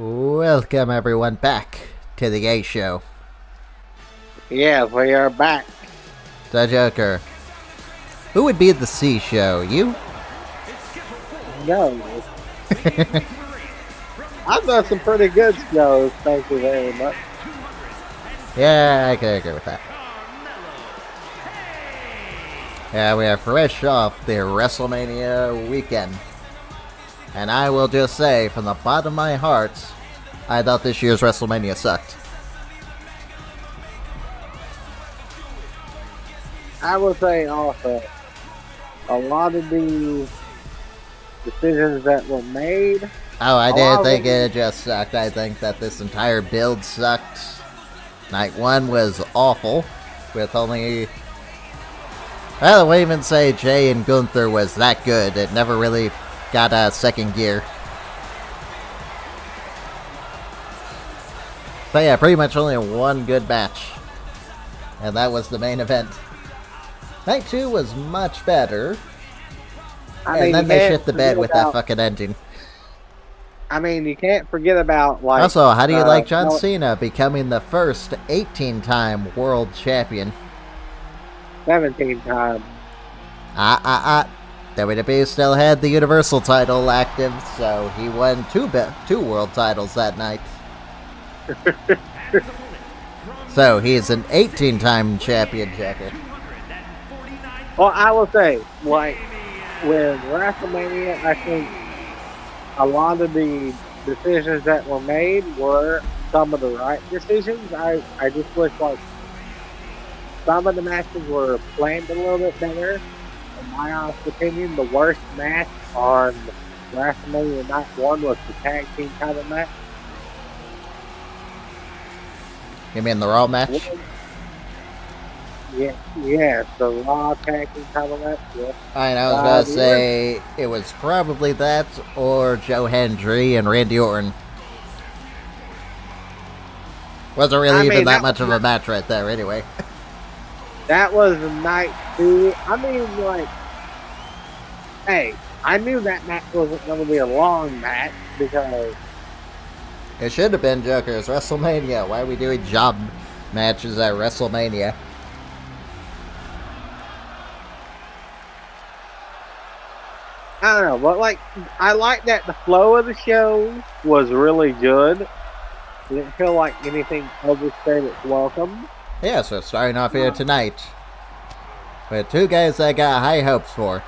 Welcome everyone back to the A Show. Yes, we are back. The Joker. Who would be the C Show? You? No. I've done some pretty good shows, thank you very much. Yeah, I can agree with that. Yeah, we are fresh off the WrestleMania weekend. And I will just say, from the bottom of my heart, I thought this year's WrestleMania sucked. I would say also, a lot of the decisions that were made... Oh, I didn't think it just sucked. I think that this entire build sucked. Night 1 was awful, with only... Well, I wouldn't even say Jay and Gunther was that good. It never really got a second gear. So yeah, pretty much only one good match. And that was the main event. Night 2 was much better. And then they shit the bed with that fucking ending. I mean, you can't forget about, like... Also, how do you like John Cena becoming the first 18-time world champion? 17-time. WWE still had the Universal title active, so he won two world titles that night. So he's an 18-time champion, Jacker. Well, I will say, like, with WrestleMania, I think a lot of the decisions that were made were some of the right decisions. I just wish, like, some of the matches were planned a little bit better. In my honest opinion, the worst match on WrestleMania Night 1 was the tag team title match. You mean the Raw match? Yeah, the Raw tag team title match. Yeah. I was gonna say it was probably that or Joe Hendry and Randy Orton. Wasn't really even that much of a match right there, anyway. That was Night 2. I mean, like, hey, I knew that match wasn't going to be a long match because... It should have been Joker's WrestleMania. Why are we doing job matches at WrestleMania? I don't know, but, like, I like that the flow of the show was really good. It didn't feel like anything overstayed its welcome. Yeah, so starting off here tonight with two guys I got high hopes for.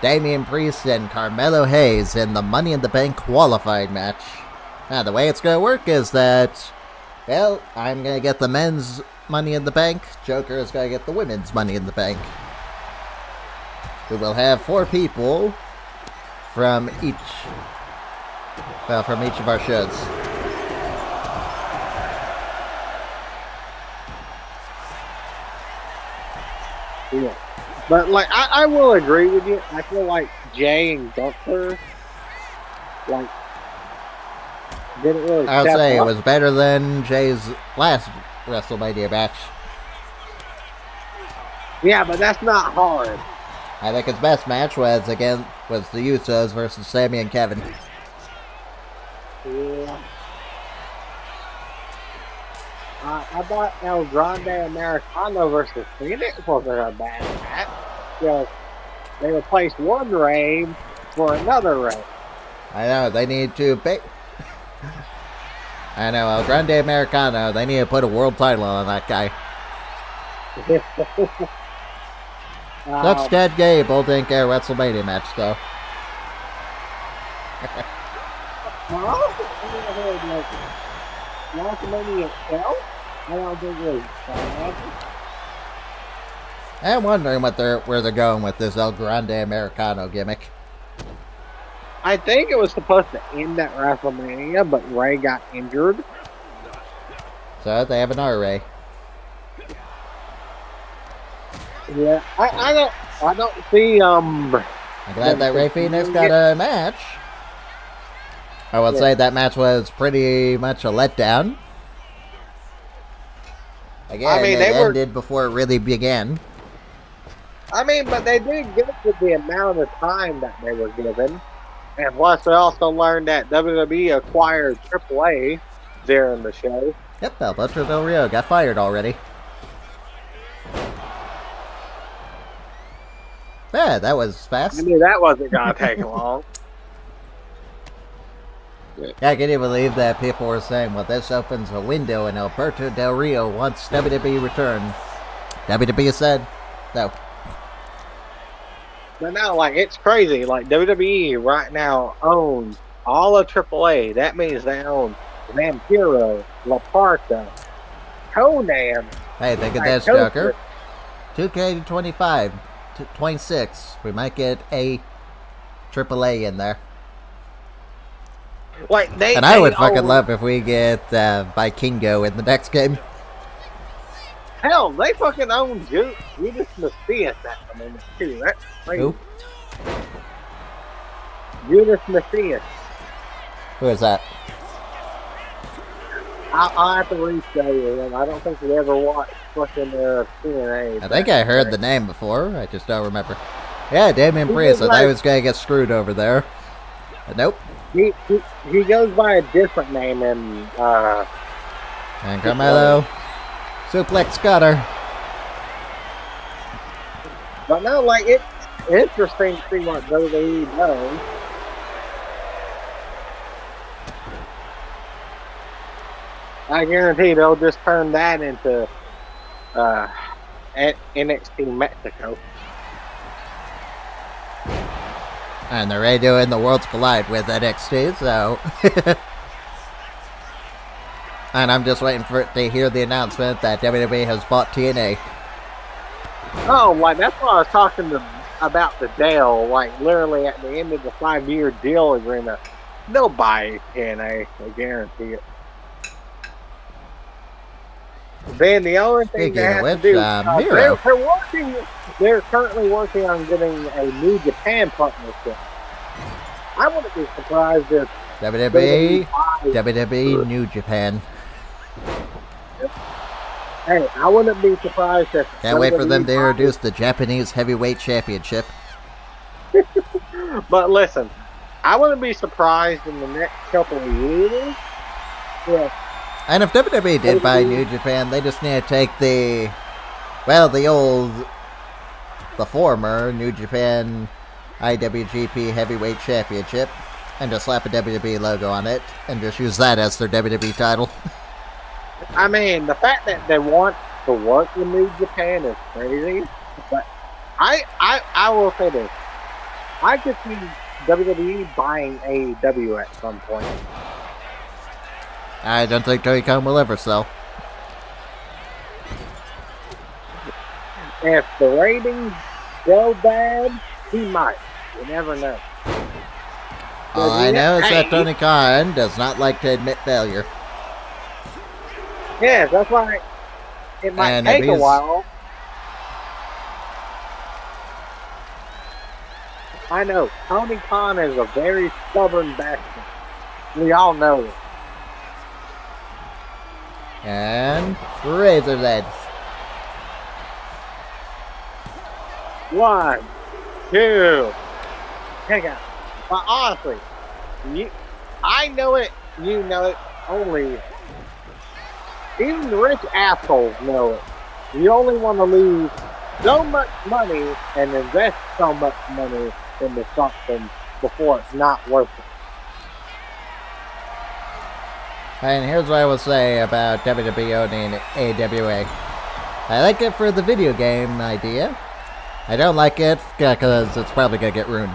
Damien Priest and Carmelo Hayes in the Money in the Bank qualified match. Now, the way it's going to work is that, well, I'm going to get the men's Money in the Bank. Joker is going to get the women's Money in the Bank. We will have 4 people from each of our shows. Yeah. But, like, I will agree with you. I feel like Jay and Gunther, like, didn't really I would say it was better than Jay's last WrestleMania match. Yeah, but that's not hard. I think his best match was the Usos versus Sami and Kevin. Yeah. I thought El Grande Americano versus Phoenix wasn't a bad match. Because they replaced one reign for another reign. I know, they need to I know, El Grande Americano, they need to put a world title on that guy. Sucks Chad Gable didn't get a WrestleMania match, though. WrestleMania itself? I don't think it was bad. I'm wondering where they're going with this El Grande Americano gimmick. I think it was supposed to end at WrestleMania, but Ray got injured. So they have another Ray. Yeah, I don't see I'm glad that Ray Phoenix got a match. I would say that match was pretty much a letdown. Again, it ended before it really began. I mean, but they did give it the amount of time that they were given. And plus, we also learned that WWE acquired AAA during the show. Yep, Alberto Del Rio got fired already. Yeah, that was fast. I knew that wasn't going to take long. Yeah, I can't even believe that people were saying, well, this opens a window and Alberto Del Rio wants WWE returned. WWE said, no. But no, like, it's crazy. Like, WWE right now owns all of AAA. That means they own Vampiro, La Parka, Conan. Hey, think of this, Joker. 2K25, 26. We might get a AAA in there. Like and I would fucking love if we get Vikingo in the next game. Hell, they fucking own Judas Messias at the moment too. That's crazy. Who? Judas Messias. Who is that? I'll have to re-show you him. I don't think we ever watched fucking TNA. I think I heard the name before. I just don't remember. Yeah, Damien Priest. I thought he was going to get screwed over there. But nope. He goes by a different name in and Carmelo. Suplex Cutter. But no, like, it's interesting to see what WWE does. I guarantee they'll just turn that into NXT Mexico. And they're already doing the Worlds Collide with NXT, so... and I'm just waiting for it to hear the announcement that WWE has bought TNA. Oh, like, that's what I was talking about the Dale. Like, literally at the end of the 5-year deal agreement, they'll buy TNA. I guarantee it. Then the only thing they have to do, they're currently working on getting a New Japan partnership. I wouldn't be surprised if WWE New Japan. Hey, I wouldn't be surprised if... Can't wait for them to introduce the Japanese Heavyweight Championship. But listen, I wouldn't be surprised in the next couple of years. Yeah. And if WWE did buy New Japan, they just need to take the former New Japan IWGP Heavyweight Championship and just slap a WWE logo on it and just use that as their WWE title. I mean, the fact that they want to work with New Japan is crazy, but I will say this. I could see WWE buying AEW at some point. I don't think Tony Khan will ever sell. If the ratings go bad, he might. You never know. All I know is that Tony Khan does not like to admit failure. Yeah, that's why it might take a while. I know. Tony Khan is a very stubborn bastard. We all know it. And Razor's Edge. 1, 2. Take out. But honestly, I know it. You know it. Only even the rich assholes know it. You only want to lose so much money and invest so much money into something before it's not worth it. And here's what I will say about WWE owning AWA. I like it for the video game idea. I don't like it because it's probably going to get ruined.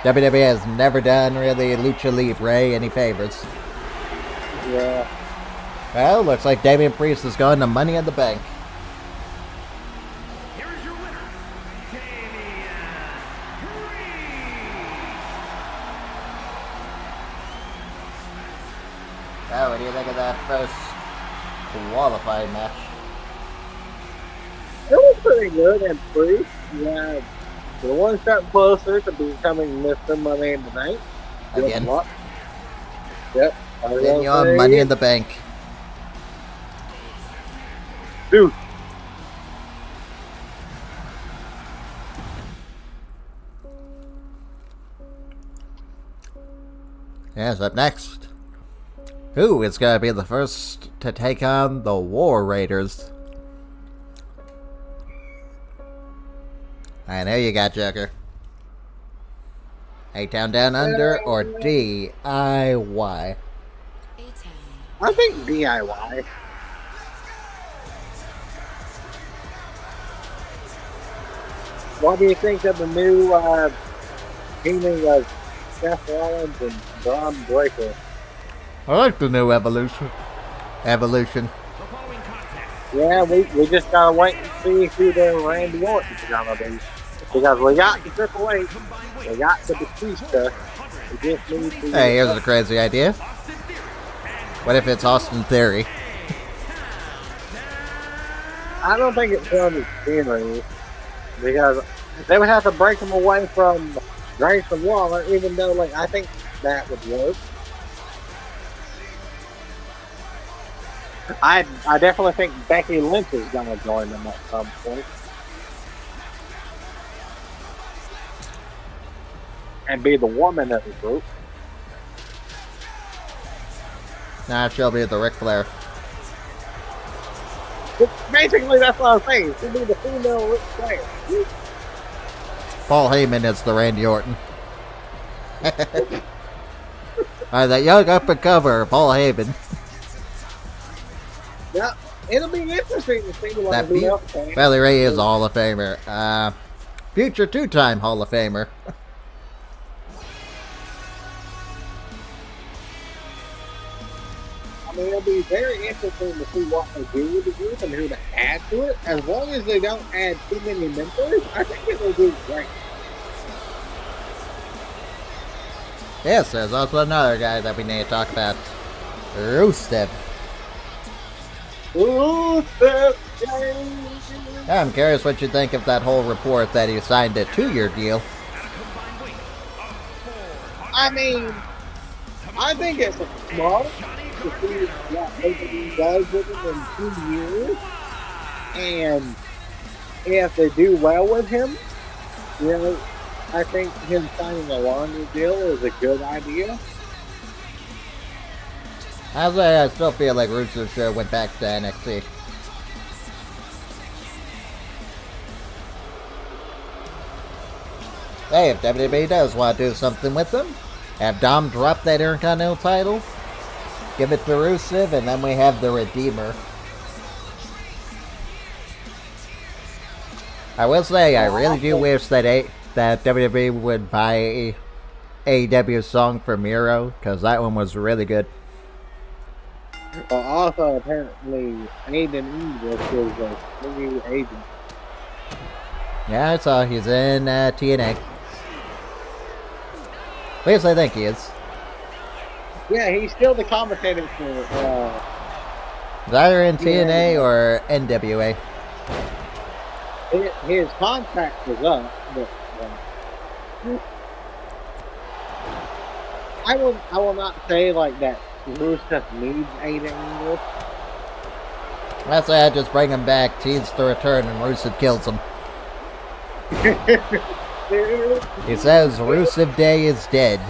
WWE has never done really Lucha Libre any favors. Yeah. Well, looks like Damien Priest is going to Money in the Bank. Here's your winner, Damien Priest. Well, what do you think of that first qualifying match? It was pretty good and Priest. Yeah. We're one step closer to becoming Mr. Money in the Bank. Again. Yep. Then you're on Money in the Bank. Dude. Yes, up next. Who is going to be the first to take on the War Raiders? And here you got Joker. A-Town Down Under or DIY? I think DIY. What do you think of the new teaming of Seth Rollins and Braun Breaker? I like the new Evolution. The following contest. Yeah, we just gotta wait and see who the Randy Orton's gonna be. Because we got the Triple H, we got the Batista, we just need to... Hey, here's a crazy idea. What if it's Austin Theory? I don't think it's going to be Theory, because they would have to break him away from Grayson Waller, even though, like, I think that would work. I definitely think Becky Lynch is going to join them at some point. And be the woman of the group. Nah, she'll be the Ric Flair. But basically, that's what I'm saying. She'll be the female Ric Flair. Paul Heyman is the Randy Orton. That young up-and-comer, Paul Heyman. Yeah, it'll be interesting to see That who else can. Bayley Ray is a Hall of Famer. Future two-time Hall of Famer. I mean, it'll be very interesting to see what they do with the group and who to add to it. As long as they don't add too many members, I think it will do great. Yes, there's also another guy that we need to talk about. Rusev. I'm curious what you think of that whole report that he signed a 2-year deal. I mean, I think it's smart to see what WWE does with him in 2 years. And if they do well with him, you know, I think him signing a longer deal is a good idea. I still feel like Rusev should have went back to NXT. Hey, if WWE does want to do something with them, have Dom drop that Intercontinental title, give it to Rusev, and then we have the Redeemer. I will say, I really do wish that WWE would buy AEW's song for Miro, because that one was really good. Well, also, apparently, Aiden English is a new agent. Yeah, I saw he's in TNA. At least I think he is. Yeah, he's still the commentator for... He's either in TNA or NWA. His contract was up, but... I will not say, like, that Rusev needs Aiden English. That's why I just bring him back, tease to return, and Rusev kills him. He says Rusev Day is dead.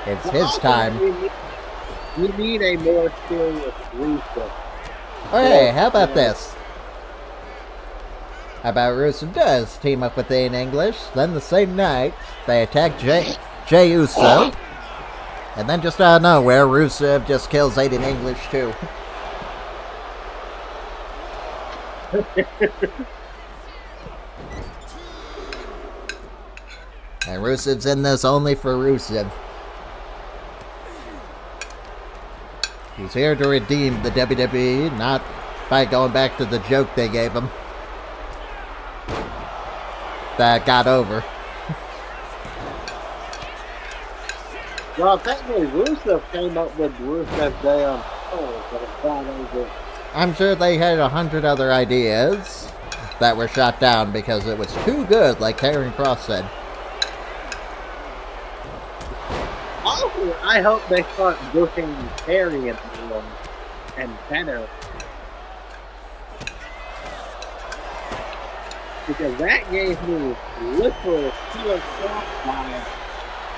It's his time. You need a more serious Rusev. Okay, how about this? How about Rusev does team up with Aiden English, then the same night, they attack Jey Uso, and then just out of nowhere, Rusev just kills Aiden English too. And Rusev's in this only for Rusev. He's here to redeem the WWE, not by going back to the joke they gave him. That got over. Well, technically, Rusev came up with Rusev Day on Fold, but it's not over. I'm sure they had 100 other ideas that were shot down because it was too good, like Karrion Kross said. Also, I hope they start booking Karrion more and better. because that gave me literal steel soft vibes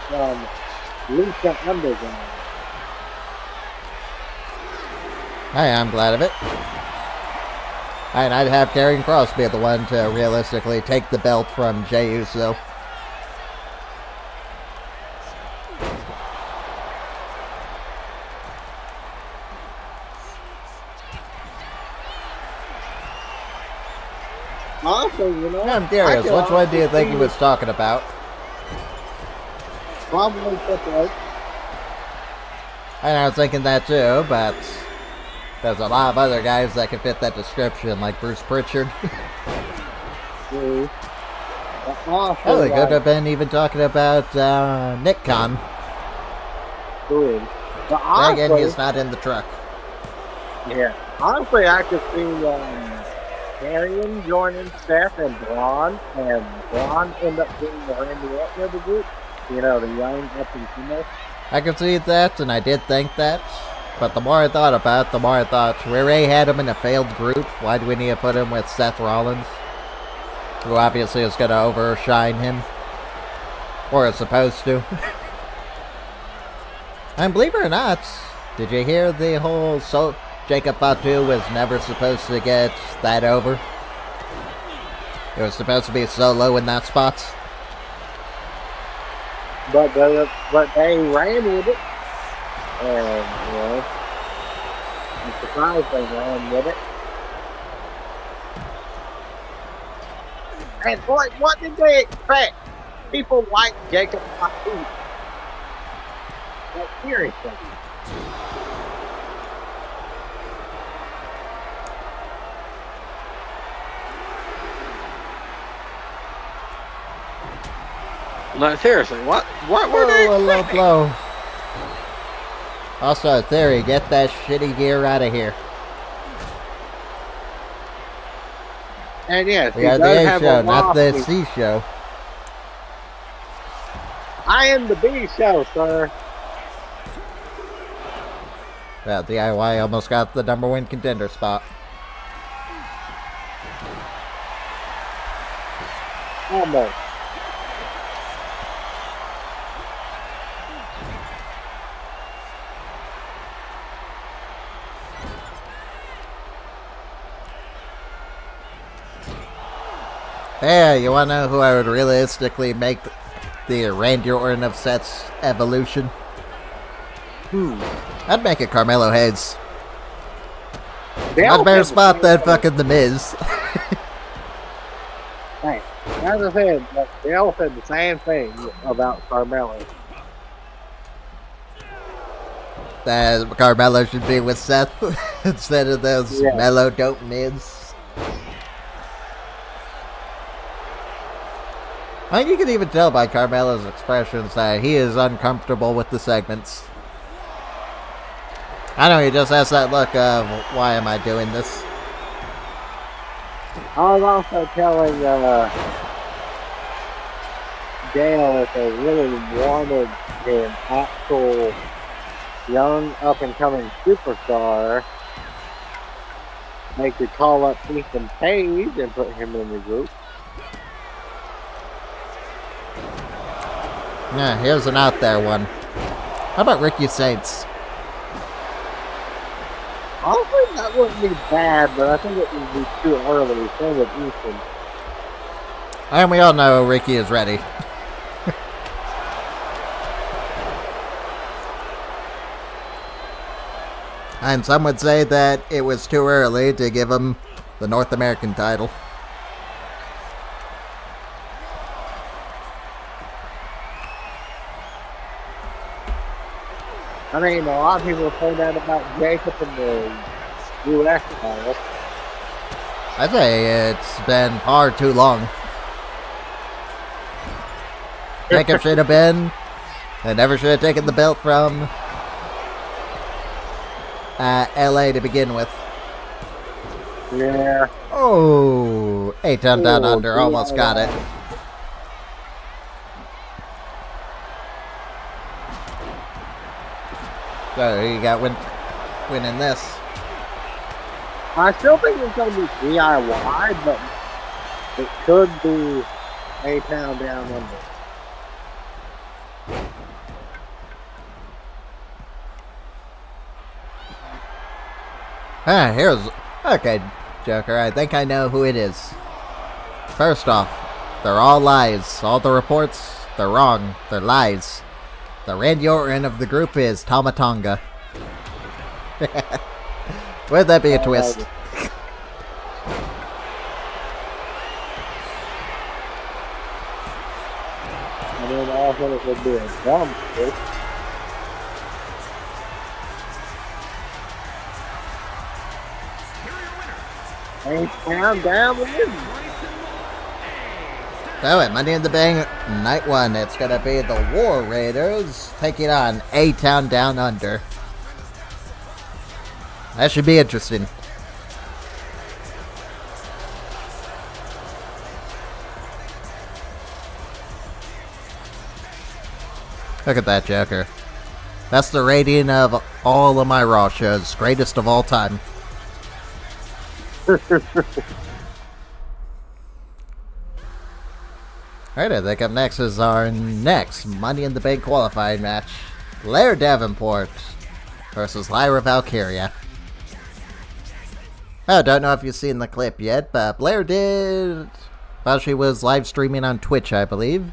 from Lisa Underground. Hey, I'm glad of it. And I'd have Karrion Kross be the one to realistically take the belt from Jey Uso. Also, you know, I'm curious, which one do you think he was talking about? Probably Triple H. And I was thinking that too, but there's a lot of other guys that can fit that description, like Bruce Pritchard. Hell, they could have been even talking about Nick Khan. Again, he's not in the truck. Yeah. Honestly, I could see Karrion joining Seth and Braun end up being the Randy Orton of the group. You know, the young up and coming. I could see that, and I did think that. But the more I thought about it, the more I thought, we already had him in a failed group. Why do we need to put him with Seth Rollins? Who obviously is going to overshine him. Or is supposed to. And believe it or not, did you hear the whole Jacob Fatu was never supposed to get that over? It was supposed to be Solo in that spot. But they ran with it. And, you know, I'm surprised they ran with it. And boy, what did they expect? People like Jacob Fatu. Like, seriously. No, seriously, what were they expecting? Low. Also, Theory, get that shitty gear out of here. And yes, we got the A show, not the C show. I am the B show, sir. Well, DIY almost got the #1 contender spot. Almost. Yeah, you wanna know who I would realistically make the Randy Orton of Seth's evolution? I'd make it Carmelo Hayes. Not a better spot than fucking The Miz. Hey, as I said, they all said the same thing about Carmelo. That Carmelo should be with Seth instead of those mellow dope Miz. I mean, you can even tell by Carmelo's expressions that he is uncomfortable with the segments. I know, he just has that look of, why am I doing this? I was also telling Dale if they really wanted an actual young up-and-coming superstar, they could call up Ethan Page and put him in the group. Yeah, here's an out there one. How about Ricky Saints? Honestly, that wouldn't be bad, but I think it would be too early. So with Ethan. And we all know Ricky is ready. And some would say that it was too early to give him the North American title. I mean, a lot of people say that about Jacob and the U.S. title. I'd say it's been far too long. Jacob should have been, and never should have taken the belt from L.A. to begin with. Yeah. Oh, 8-ton down under, almost got it. So you got winning this. I still think it's going to be DIY, but It could be a town down under. Okay, Joker, I think I know who it is. First off, they're all lies. All the reports, they're wrong. They're lies. The Randy Orton of the group is Tama Tonga. Would that be a twist? I mean, I thought it would be a dumb twist. Down, So at Money in the Bank Night 1, it's going to be the War Raiders taking on A-Town Down Under. That should be interesting. Look at that, Joker. That's the rating of all of my Raw shows. Greatest of all time. Alright, I think up next is our next Money in the Bank qualifying match. Blair Davenport versus Lyra Valkyria. I don't know if you've seen the clip yet, but Blair did, while she was live streaming on Twitch, I believe,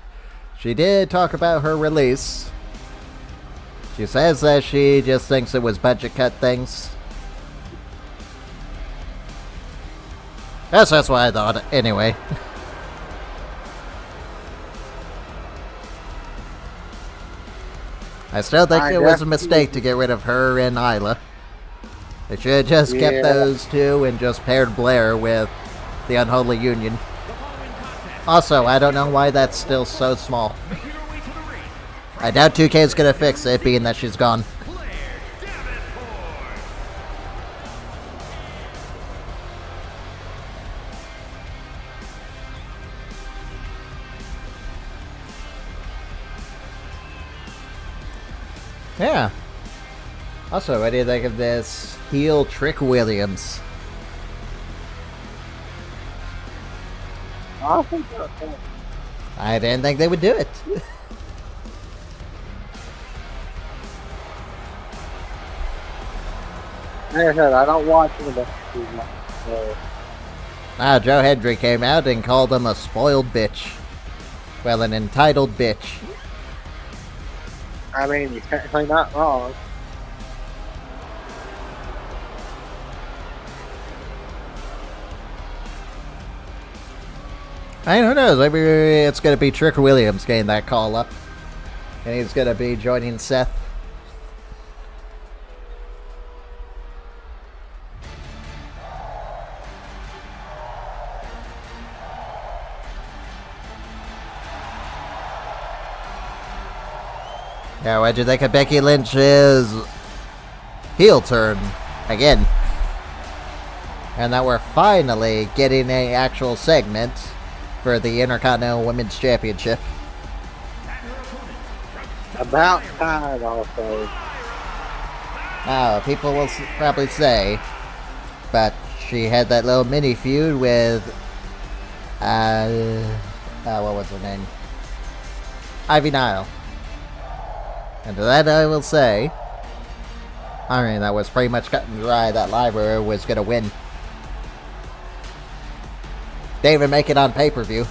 she did talk about her release. She says that she just thinks it was budget cut things. That's what I thought, anyway. I still think it was a mistake to get rid of her and Isla. They should have just kept those two and just paired Blair with the Unholy Union. Also, I don't know why that's still so small. I doubt 2K is going to fix it, being that she's gone. Yeah. Also, what do you think of this heel Trick Williams? I think that's cool. I didn't think they would do it. Like I said, I don't watch it about too much. So. Joe Hendry came out and called him a spoiled bitch. Well, an entitled bitch. I mean, you're technically not wrong. I mean, who knows? Maybe it's going to be Trick Williams getting that call up. And he's going to be joining Seth. Yeah, what'd you think of Becky Lynch's heel turn again? And that we're finally getting an actual segment for the Intercontinental Women's Championship. About time, also. People will probably say, but she had that little mini feud with, what was her name? Ivy Nile. And to that I will say, I mean, that was pretty much cut and dry that Lyra was going to win. They even make it on pay-per-view.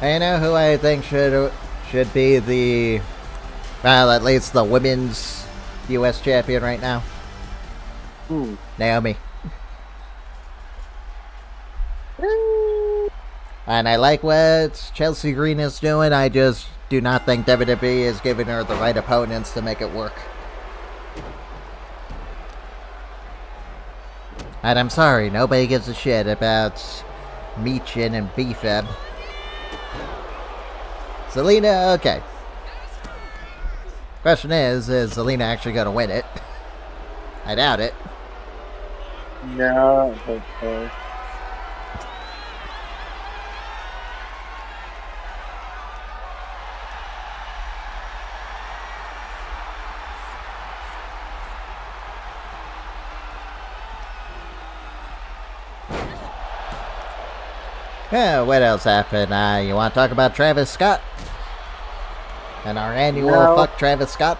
You know who I think should be the, well, at least the women's U.S. champion right now? Naomi. And I like what Chelsea Green is doing. I just do not think WWE is giving her the right opponents to make it work. And I'm sorry, nobody gives a shit about Meechin and BFEB. Zelina, okay. Question is Zelina actually going to win it? I doubt it. No, I don't think so. Yeah, what else happened? You want to talk about Travis Scott? And our annual fuck Travis Scott?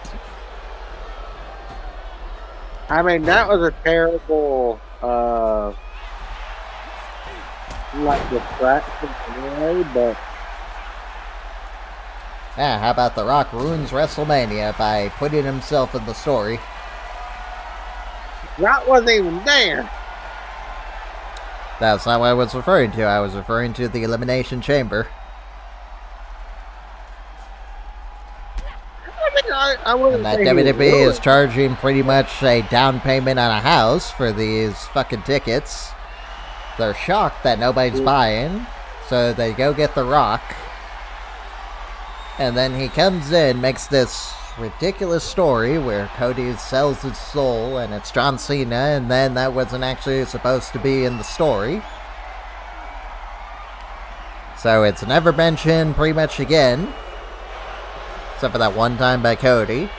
I mean, that was a terrible, distraction anyway, but... Yeah, how about The Rock ruins WrestleMania by putting himself in the story? Rock wasn't even there. That's not what I was referring to. I was referring to the Elimination Chamber. I wouldn't and that say WWE is charging pretty much a down payment on a house for these fucking tickets. They're shocked that nobody's buying, so they go get The Rock. And then he comes in, makes this ridiculous story where Cody sells his soul and it's John Cena, and then that wasn't actually supposed to be in the story. So it's never mentioned pretty much again, except for that one time by Cody.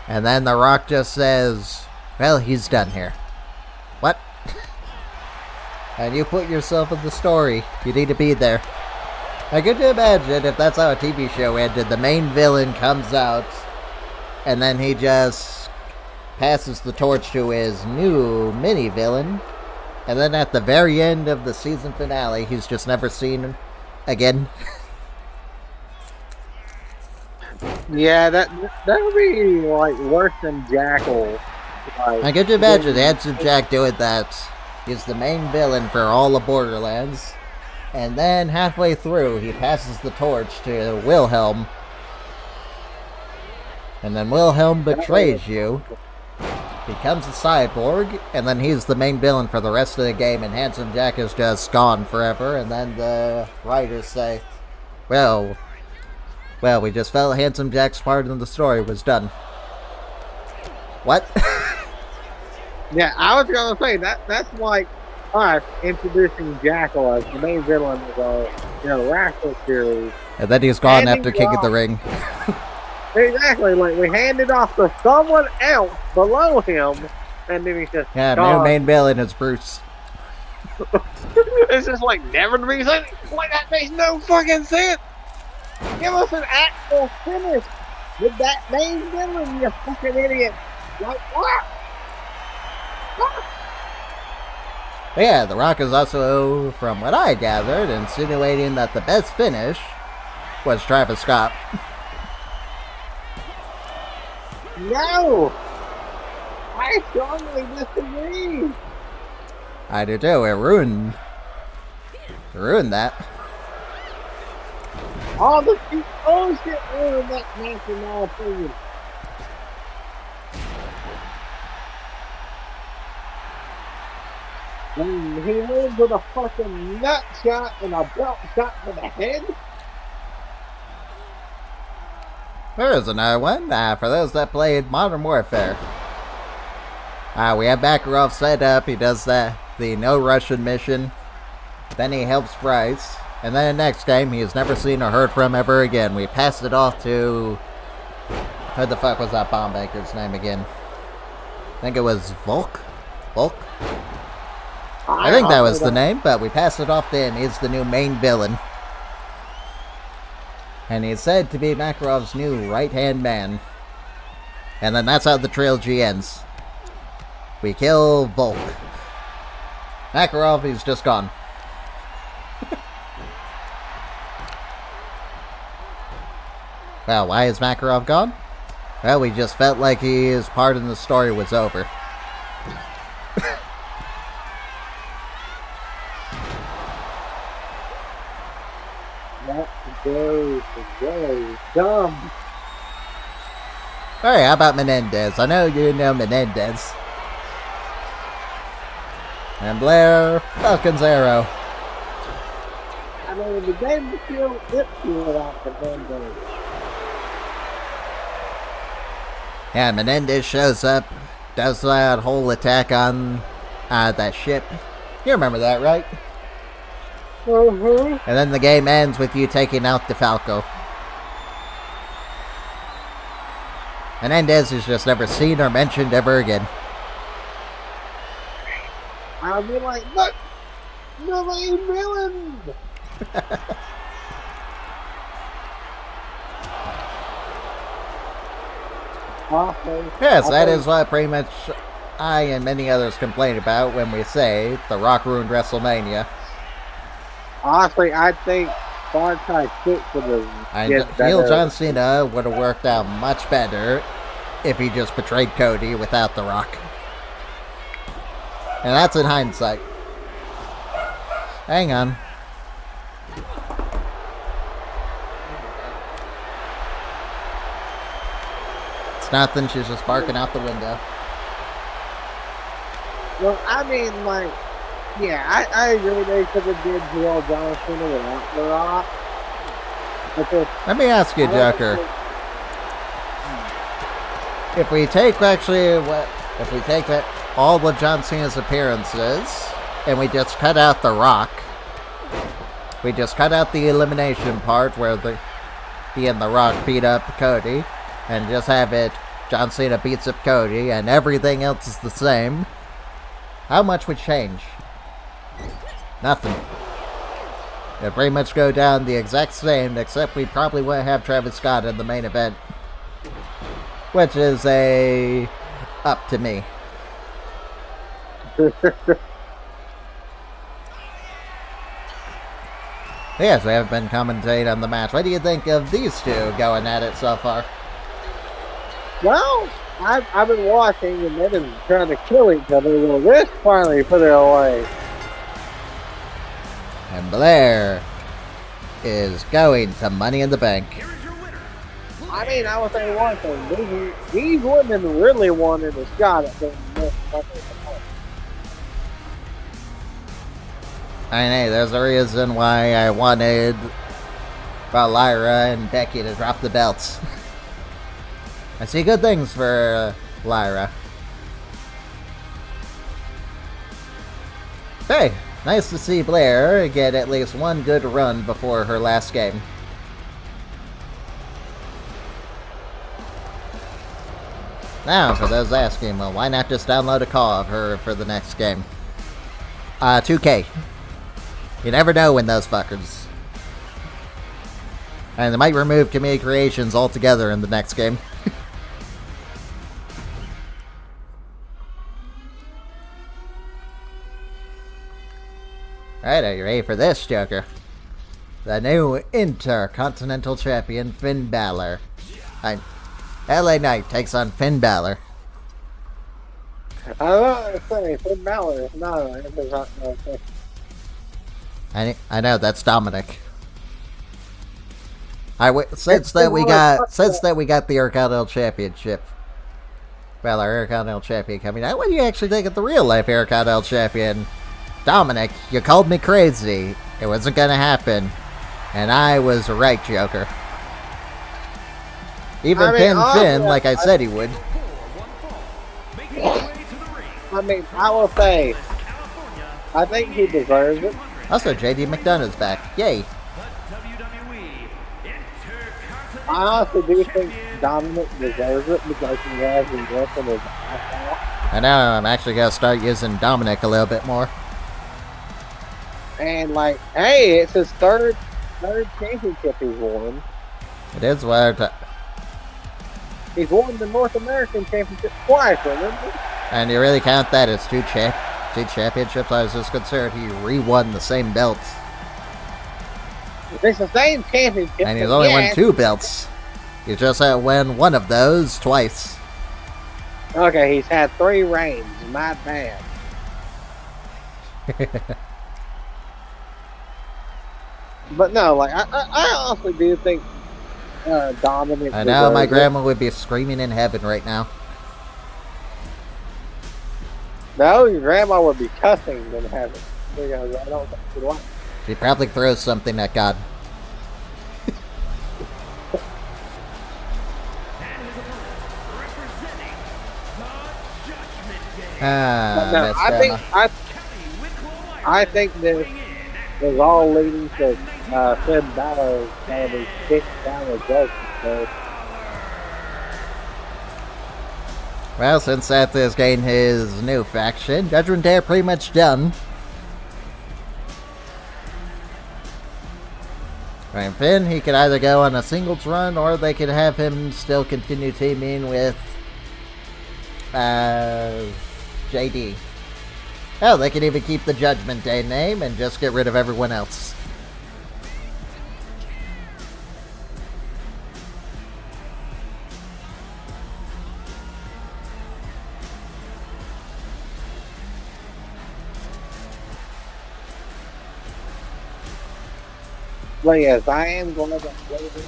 And then The Rock just says, well, he's done here. What? And you put yourself in the story. You need to be there. I could imagine if that's how a TV show ended. The main villain comes out, and then he just passes the torch to his new mini-villain. And then at the very end of the season finale, he's just never seen again. Yeah, that would be, worse than Jackal. I could imagine Handsome Jack doing that. He's the main villain for all of Borderlands. And then halfway through, he passes the torch to Wilhelm. And then Wilhelm betrays you, becomes a cyborg, and then he's the main villain for the rest of the game, and Handsome Jack is just gone forever. And then the writers say, well, we just felt Handsome Jack's part of the story was done. What? Yeah, I was going to say, that's like us introducing Jackal as the main villain of the Wrestle series. And then he's gone after King of the Ring. Exactly, we handed off to someone else below him, and then he's just yeah, gone. New main villain is Bruce. It's just never to be said. That makes no fucking sense. Give us an actual finish with that main villain, you fucking idiot. What? But yeah, The Rock is also, from what I gathered, insinuating that the best finish was Travis Scott. No! I strongly disagree. I do too. It ruined that. All the bullshit ruined that match in my opinion. And he wins with a fucking nut shot and a belt shot to the head. There is another one for those that played Modern Warfare. We have Makarov set up. He does the no Russian mission. Then he helps Bryce. And then the next game, he is never seen or heard from ever again. We passed it off to... Who the fuck was that bomb maker's name again? I think it was Volk? I think that was the name, but we passed it off to him. He's the new main villain. And he's said to be Makarov's new right-hand man. And then that's how the trilogy ends. We kill Volk. Makarov, he's just gone. Well, why is Makarov gone? Well, we just felt like his part in the story was over. Very dumb. Alright, how about Menendez? I know you know Menendez. And Blair, Falcon's Arrow. I mean, the game was still without Menendez. Yeah, Menendez shows up, does that whole attack on that ship. You remember that, right? Mm-hmm. And then the game ends with you taking out DeFalco. Menendez is just never seen or mentioned ever again. I'll be like, look, nobody villain. Yes, that is what pretty much I and many others complain about when we say The Rock ruined WrestleMania. Honestly, I think Far Cry 6 would have heel John Cena would have worked out much better if he just betrayed Cody without The Rock. And that's in hindsight. Hang on. It's nothing, she's just barking out the window. Well, I mean, like, yeah, I agree they could have did heel John Cena without The Rock. Let me ask you, Joker. If we take all of John Cena's appearances and we just cut out The Rock, we just cut out the elimination part where he and The Rock beat up Cody, and just have it John Cena beats up Cody and everything else is the same, how much would change? Nothing. It'd pretty much go down the exact same, except we probably wouldn't have Travis Scott in the main event. Which is up to me. Yes, we haven't been commentating on the match. What do you think of these two going at it so far? Well, I've been watching and they've been trying to kill each other. Well, this finally put it away. And Blair is going to Money in the Bank. I mean, I would say one thing. These women really wanted a shot at being Money in the Bank. I know, there's a reason why I wanted Lyra and Becky to drop the belts. I see good things for Lyra. Hey, nice to see Blair get at least one good run before her last game. Now, for those asking, well, why not just download a call of her for the next game? 2K. You never know when those fuckers. And they might remove community creations altogether in the next game. Alright, are you ready for this, Joker? The new Intercontinental Champion, Finn Balor. LA Knight takes on Finn Balor. I was going to say, Finn Balor is not an Intercontinental Champion. I know, that's Dominic. Since that we got the Intercontinental Championship, well, our Intercontinental Champion coming out, what do you actually think of the real life Intercontinental Champion? Dominic, you called me crazy. It wasn't gonna happen. And I was right, Joker. Even Finn, like I said he would. I mean, I will say, I think he deserves it. Also, JD McDonough's back. Yay. I honestly do think Dominic deserves it because he has been working his ass off. I know, I'm actually gonna start using Dominic a little bit more. And like, hey, it's his third championship he's won. It is what he's won the North American Championship twice, remember? And you really count that as two championships? I was just concerned he re-won the same belts. It's the same championship. And he's only won 2 belts. He just had won one of those twice. Okay, he's had 3 reigns. My bad. But no, like, I honestly do think Dominic... I know my grandma would be screaming in heaven right now. No, your grandma would be cussing in heaven. Because I don't think she'd like it. She probably throws something at God. No, I think this is all leading to Finn Balor having kicked down the judgment. So. Well, since Seth has gained his new faction, Judgment Day are pretty much done. And Finn, he could either go on a singles run, or they could have him still continue teaming with JD. Hell, they could even keep the Judgment Day name and just get rid of everyone else. But yes, I am going to play this.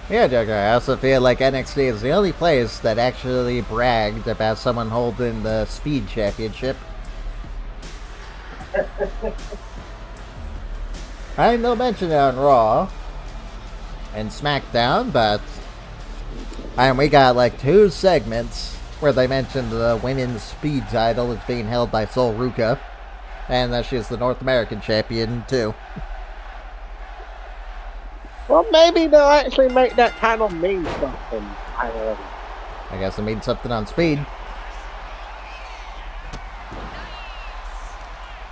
Yeah, Joker, I also feel like NXT is the only place that actually bragged about someone holding the Speed Championship. I know mention it on Raw and SmackDown, but we got like 2 segments where they mentioned the women's speed title is being held by Sol Ruca, and that she's the North American champion too. Well, maybe they'll actually make that title mean something. I guess it means something on Speed.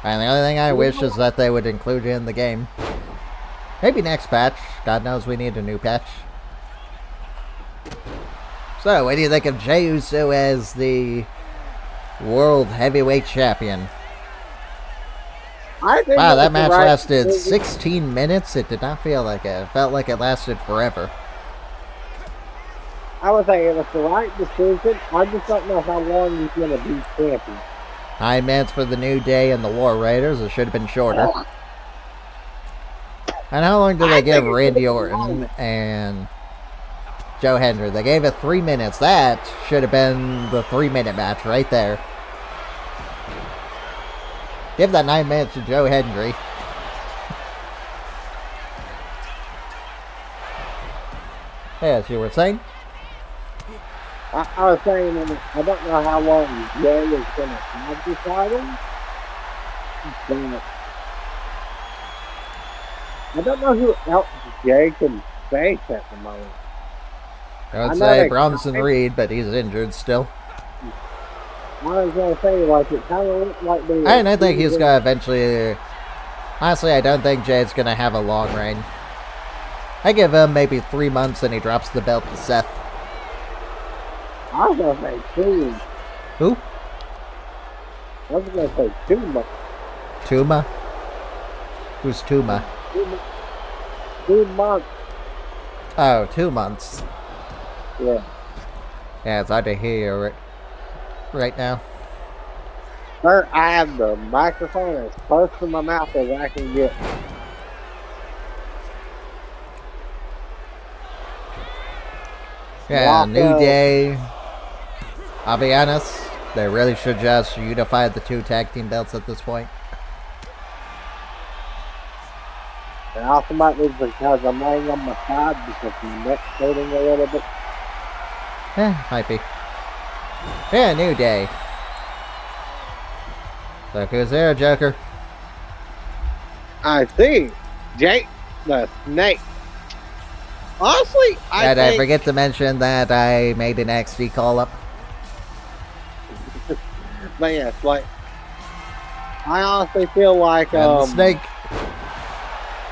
And the only thing I wish is that they would include it in the game. Maybe next patch. God knows we need a new patch. So, what do you think of Jey Uso as the World Heavyweight Champion? Wow, that match lasted 16 minutes. It did not feel like it. It felt like it lasted forever. I would say it was the right decision. I just don't know how long he's going to be champion. 9 minutes for the New Day and the War Raiders. It should have been shorter. And how long did they give Randy Orton and Joe Hendry? They gave it 3 minutes. That should have been the 3-minute match right there. Give that 9 minutes to Joe Hendry. Yes, you were saying? I was saying, I don't know how long Jay is going to have the title, but I don't know who else Jay can face at the moment. I would say Bronson Reed, but he's injured still. I was going to say, like, it kind of looked like they... I think he's going to eventually... Honestly, I don't think Jay's going to have a long reign. I give him maybe 3 months and he drops the belt to Seth. I was going to say 2. Who? I was going to say 2 months. Tuma? Who's Tuma? 2 months. Oh, 2 months. Yeah. Yeah, it's hard to hear it right now. Sir, I have the microphone as close to my mouth as I can get. Yeah, New Day. I'll be honest, they really should just unify the 2 tag team belts at this point. And also might be because I'm laying on my side because my neck's hurting a little bit. Yeah, might be. Yeah, New Day. So who's there, Joker? I see. Jake the Snake. Honestly, Did I forget to mention that I made an XD call-up? But yes, like, I honestly feel like the Snake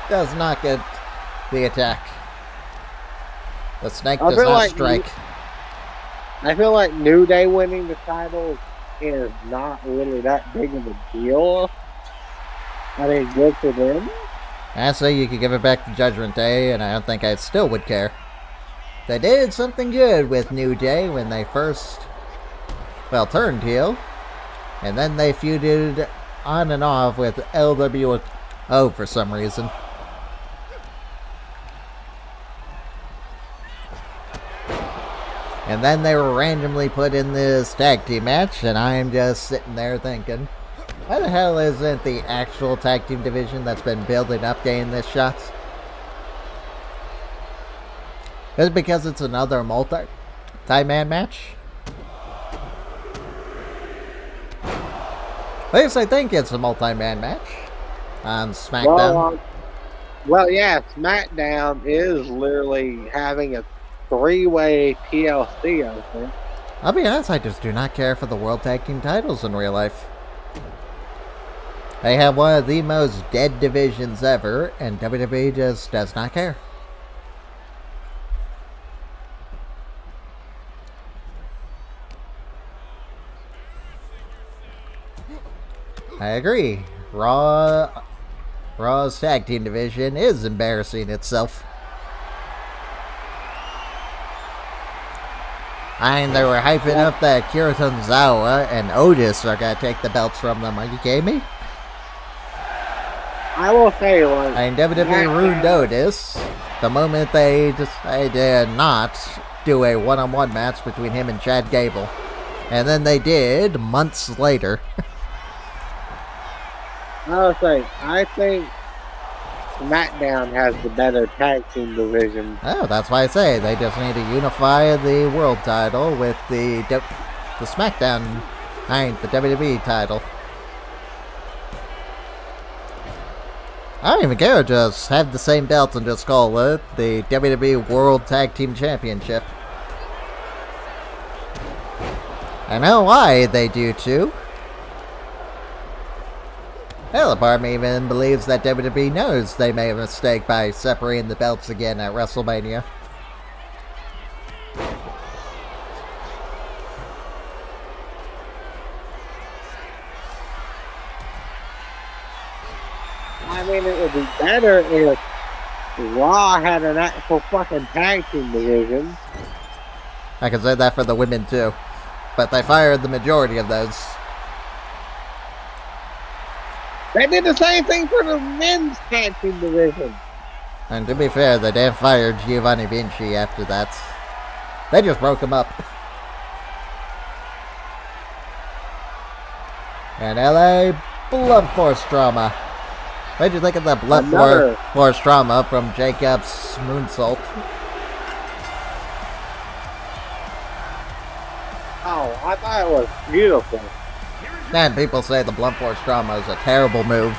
does not get the attack. The Snake does not strike. I feel like New Day winning the title is not really that big of a deal. I mean, good for them. Honestly, you could give it back to Judgment Day, and I don't think I still would care. They did something good with New Day when they first, turned heel. And then they feuded on and off with LWO for some reason. And then they were randomly put in this tag team match, and I'm just sitting there thinking, why the hell isn't the actual tag team division that's been building up getting this shot? Is it because it's another multi-man match? At least I think it's a multi-man match. on SmackDown. Well, yeah, SmackDown is literally having a 3-way TLC, I think. I'll be honest, I just do not care for the World Tag Team titles in real life. They have one of the most dead divisions ever, and WWE just does not care. I agree. Raw's tag team division is embarrassing itself. And they were hyping up that Kiritanzawa and Otis are going to take the belts from them. Are you kidding me? I will say, like... And WWE ruined Otis the moment they decided not do a one-on-one match between him and Chad Gable. And then they did months later. I think SmackDown has the better tag team division. Oh, that's why I say they just need to unify the world title with the SmackDown, the WWE title. I don't even care, just have the same belt and just call it the WWE World Tag Team Championship. I know why they do too. Hell, a part of me even believes that WWE knows they made a mistake by separating the belts again at WrestleMania. I mean, it would be better if Raw had an actual fucking tag team division. I can say that for the women too. But they fired the majority of those. They did the same thing for the men's tag team division. And to be fair, they didn't fire Giovanni Vinci after that. They just broke him up. And LA, Blunt Force drama. What'd you think of that Blunt Force drama from Jacob's moonsault? Oh, I thought it was beautiful. And people say the Blunt Force drama is a terrible move.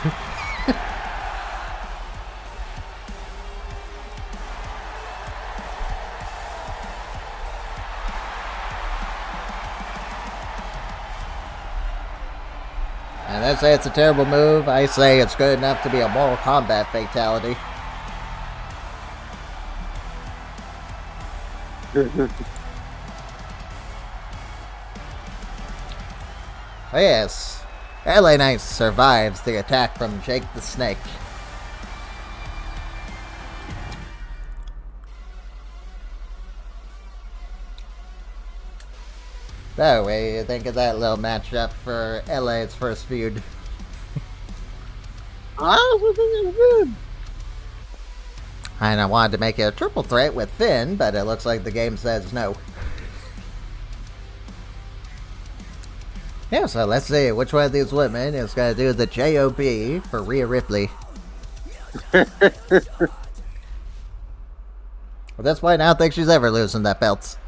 And they say it's a terrible move. I say it's good enough to be a Mortal Kombat fatality. Oh yes, LA Knight survives the attack from Jake the Snake. So, what do you think of that little matchup for LA's first feud? I also think it was good. And I wanted to make it a triple threat with Finn, but it looks like the game says no. Yeah, so let's see which one of these women is going to do the JOB for Rhea Ripley. At this point, I don't think she's ever losing that belt.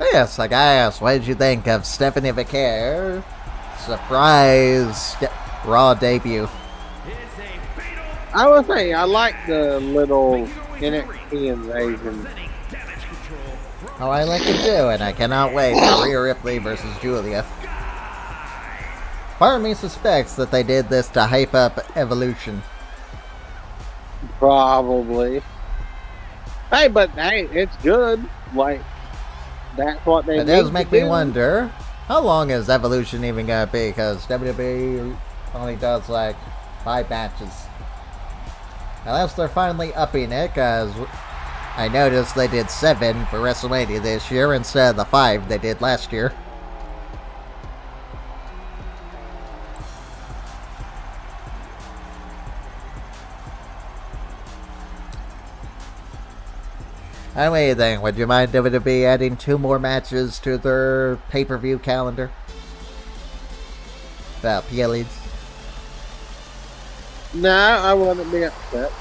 Yes, like I asked, what did you think of Stephanie McCare surprise Raw debut? I would say I like the little NXT invasion. Oh, I like it too, and I cannot wait for Rhea Ripley versus Julia. Part of me suspects that they did this to hype up Evolution. Probably. Hey, but hey, it's good. Like, that's what they. It does make me wonder, how long is Evolution even gonna be? Because WWE only does like 5 matches. Unless they're finally upping it, because I noticed they did 7 for WrestleMania this year instead of the 5 they did last year. What do you think? Would you mind WWE adding 2 more matches to their pay-per-view calendar? PLEs? No, I wouldn't be upset.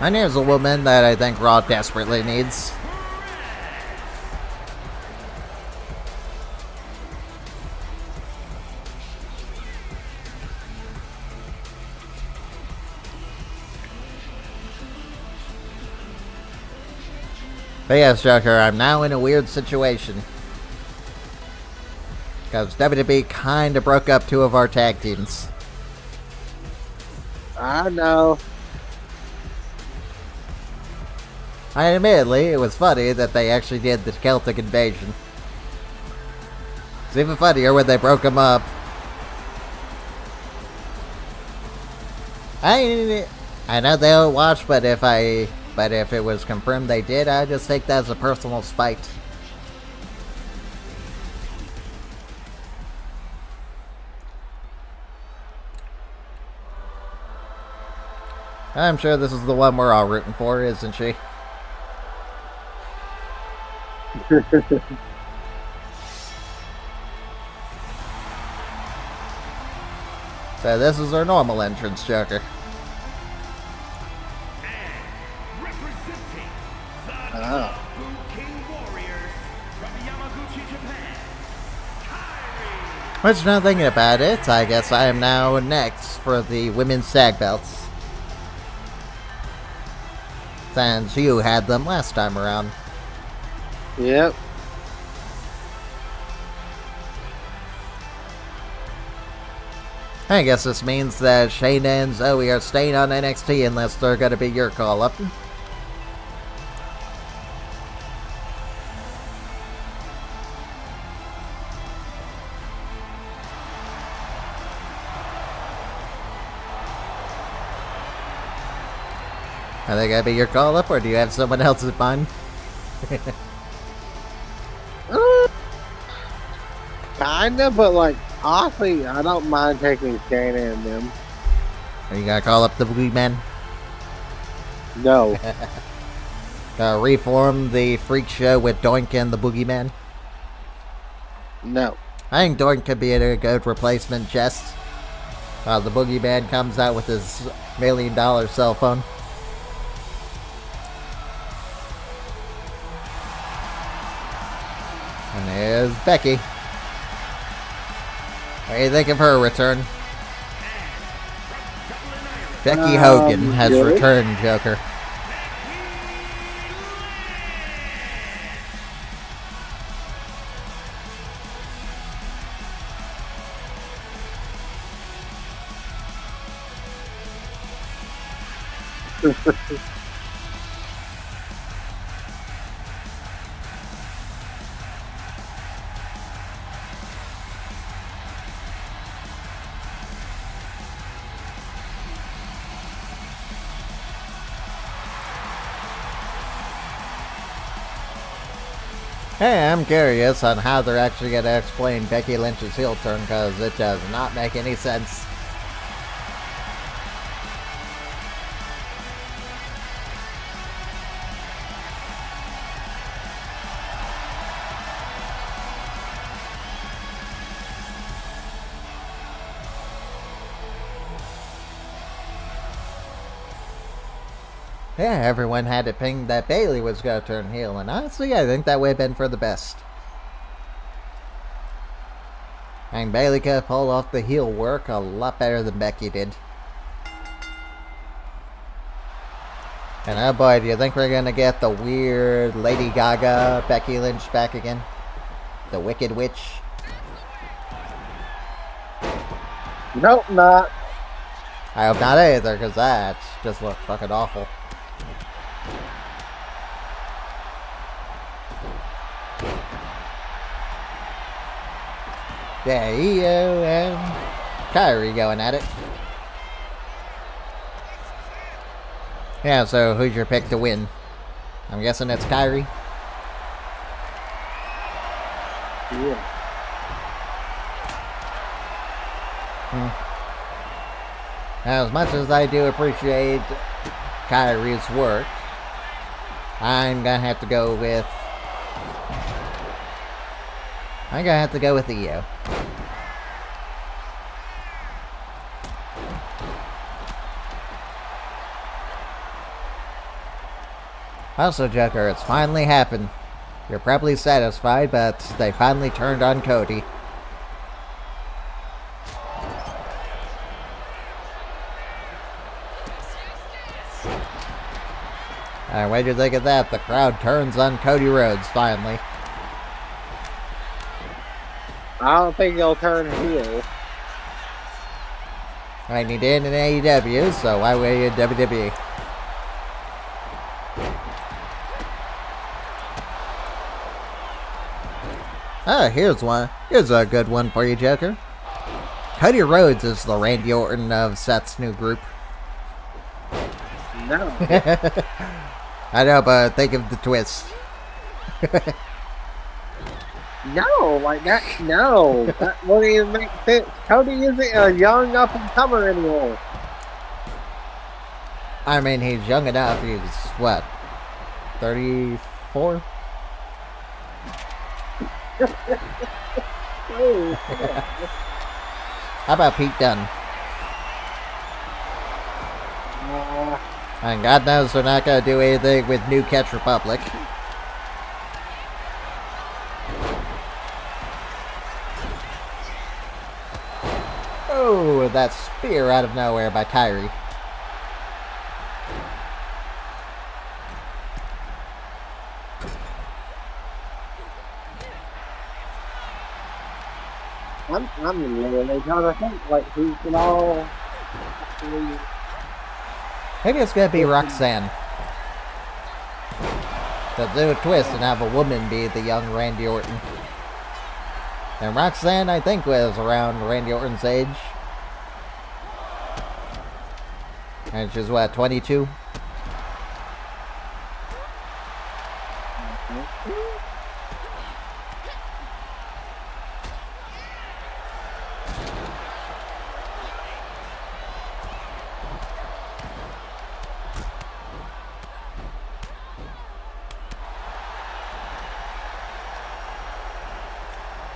And here's a woman that I think Raw desperately needs. But yes, Joker, I'm now in a weird situation. Because WWE kind of broke up 2 of our tag teams. I know. And admittedly, it was funny that they actually did the Celtic invasion. It's even funnier when they broke them up. I know they don't watch, but if it was confirmed they did, I just take that as a personal spite. I'm sure this is the one we're all rooting for, isn't she? So this is our normal entrance, Joker. Which, now thinking about it, I guess I am now next for the women's tag belts. Since you had them last time around. Yep. I guess this means that Shayna and Zoey are staying on NXT unless they're going to be your call-up. Are they going to be your call-up, or do you have someone else in mind? Kinda, but like, honestly, I don't mind taking Shayna and them. Are you going to call up the Boogeyman? No. Reform the Freak Show with Doink and the Boogeyman? No. I think Doink could be a good replacement, Jess. The Boogeyman comes out with his $1 million cell phone. And there's Becky. What do you think of her return? Becky Hogan has returned, Joker. Hey, I'm curious on how they're actually going to explain Becky Lynch's heel turn, because it does not make any sense. Yeah, everyone had it pinged that Bayley was going to turn heel, and honestly, I think that would have been for the best. And Bayley could have pulled off the heel work a lot better than Becky did. And oh boy, do you think we're going to get the weird Lady Gaga Becky Lynch back again? The Wicked Witch? Nope, not. I hope not either, because that just looked fucking awful. Yeah, Io and Kairi going at it. Yeah, so who's your pick to win? I'm guessing it's Kairi. Yeah. Now, as much as I do appreciate Kairi's work, I'm gonna have to go with Io. Also, Joker, it's finally happened. You're probably satisfied, but they finally turned on Cody. Alright, what do you think of that? The crowd turns on Cody Rhodes, finally. I don't think he'll turn heel. I mean, he did in AEW, so why would he in WWE? Ah, here's one. Here's a good one for you, Joker. Cody Rhodes is the Randy Orton of Seth's new group. No. I know, but think of the twist. No, like that. No, that wouldn't even make sense. Cody isn't a young up and comer anymore. I mean, he's young enough. He's what, 34? How about Pete Dunne? And God knows they're not going to do anything with New Catch Republic. Oh, that spear out of nowhere by Kairi. I'm in love with because I think like he can all actually. Maybe it's going to be Roxanne. To do a twist and have a woman be the young Randy Orton. And Roxanne, I think, was around Randy Orton's age. And she's what, 22?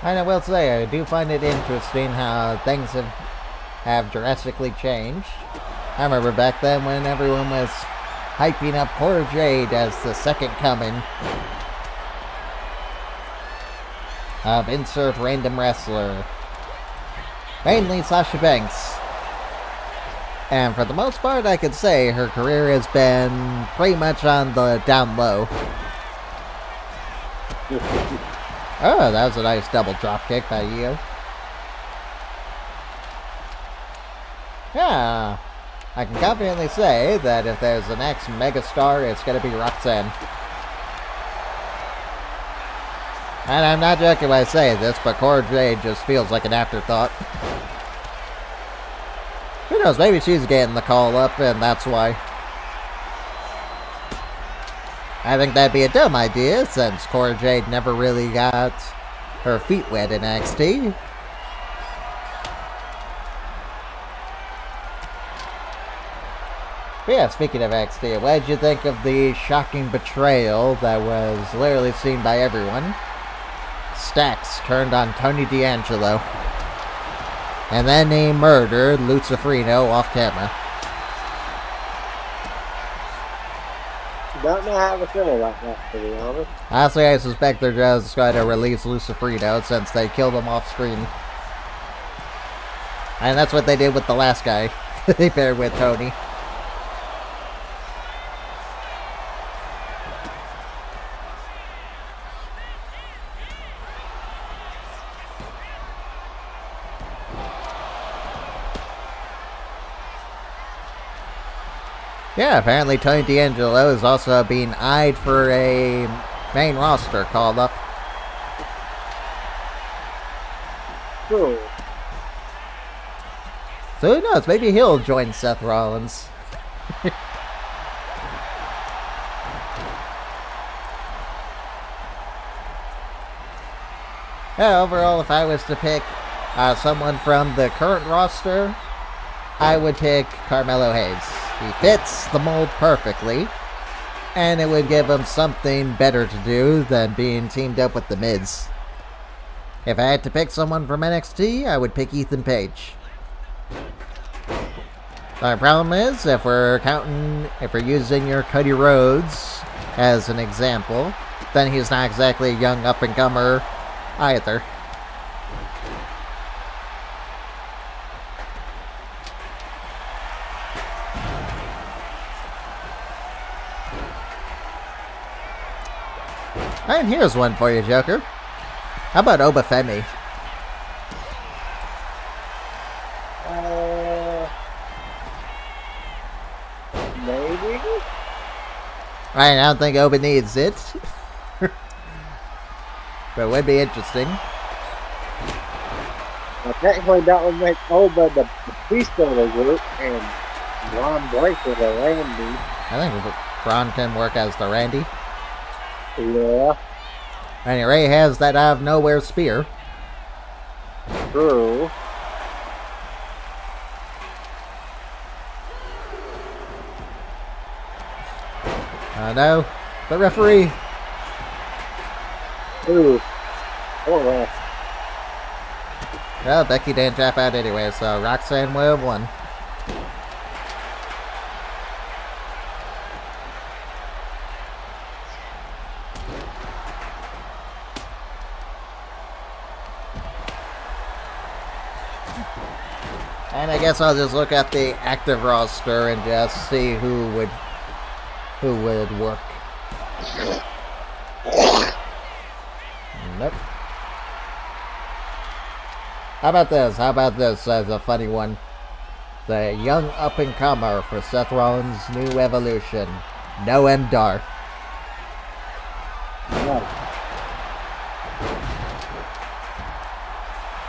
And I will say, I do find it interesting how things have drastically changed. I remember back then when everyone was hyping up Cora Jade as the second coming of insert random wrestler. Mainly Sasha Banks. And for the most part, I could say her career has been pretty much on the down low. Oh, that was a nice double drop kick by Io. Yeah, I can confidently say that if there's the next megastar, it's going to be Roxanne. And I'm not joking when I say this, but Cora Jade just feels like an afterthought. Who knows, maybe she's getting the call up, and that's why. I think that'd be a dumb idea, since Cora Jade never really got her feet wet in NXT. But yeah, speaking of NXT, what did you think of the shocking betrayal that was literally seen by everyone? Stacks turned on Tony D'Angelo. And then he murdered Lucifrino off camera. Don't know how to feel about that, to be honest. Honestly, I suspect they're just going to release Lucifrino since they killed him off screen. And that's what they did with the last guy. They paired with Tony. Yeah, apparently Tony D'Angelo is also being eyed for a main roster call up. Cool. So who knows, maybe he'll join Seth Rollins. Yeah, overall, if I was to pick someone from the current roster, I would pick Carmelo Hayes. He fits the mold perfectly, and it would give him something better to do than being teamed up with the Miz. If I had to pick someone from NXT, I would pick Ethan Page. The problem is, if we're using your Cody Rhodes as an example, then he's not exactly a young up-and-comer either. And here's one for you, Joker. How about Obafemi? Maybe? I don't think Oba needs it. But it would be interesting. Well, technically, that would make Oba the beast of the group and Ron Breaker the Randy. I think Ron can work as the Randy. Yeah. And he already has that out of nowhere spear. True. No. The referee. Ooh. Poor ref. Well, Becky didn't tap out anyway, so Roxanne will have won. And I guess I'll just look at the active roster and just see who would work. Nope. How about this? How about this as a funny one? The young up-and-comer for Seth Rollins' new evolution. Noam Dar. No.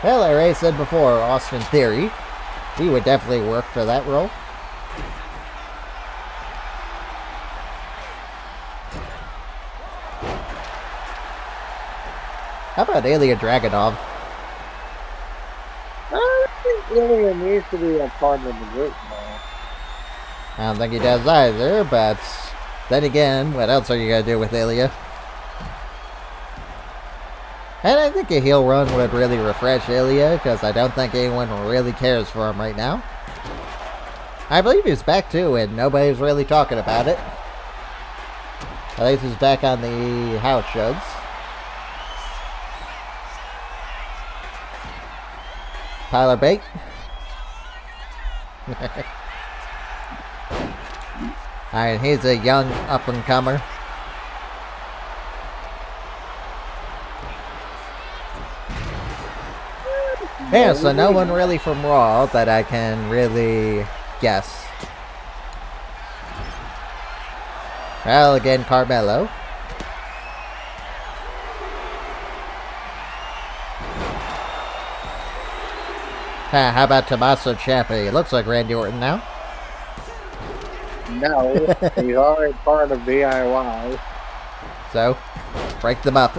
Well, I already said before, Austin Theory. He would definitely work for that role. How about Ilya Dragunov? I think Ilya needs to be a part of the group now. I don't think he does either, but then again, what else are you going to do with Ilya? And I think a heel run would really refresh Ilya, because I don't think anyone really cares for him right now. I believe he's back too, and nobody's really talking about it. At least he's back on the house shows. Tyler Bate. Alright, he's a young up-and-comer. Yeah, so no one really from Raw that I can really guess. Well, again, Carmelo. How about Tommaso Ciampa? He looks like Randy Orton now. No, he's already part of DIY. So, break them up.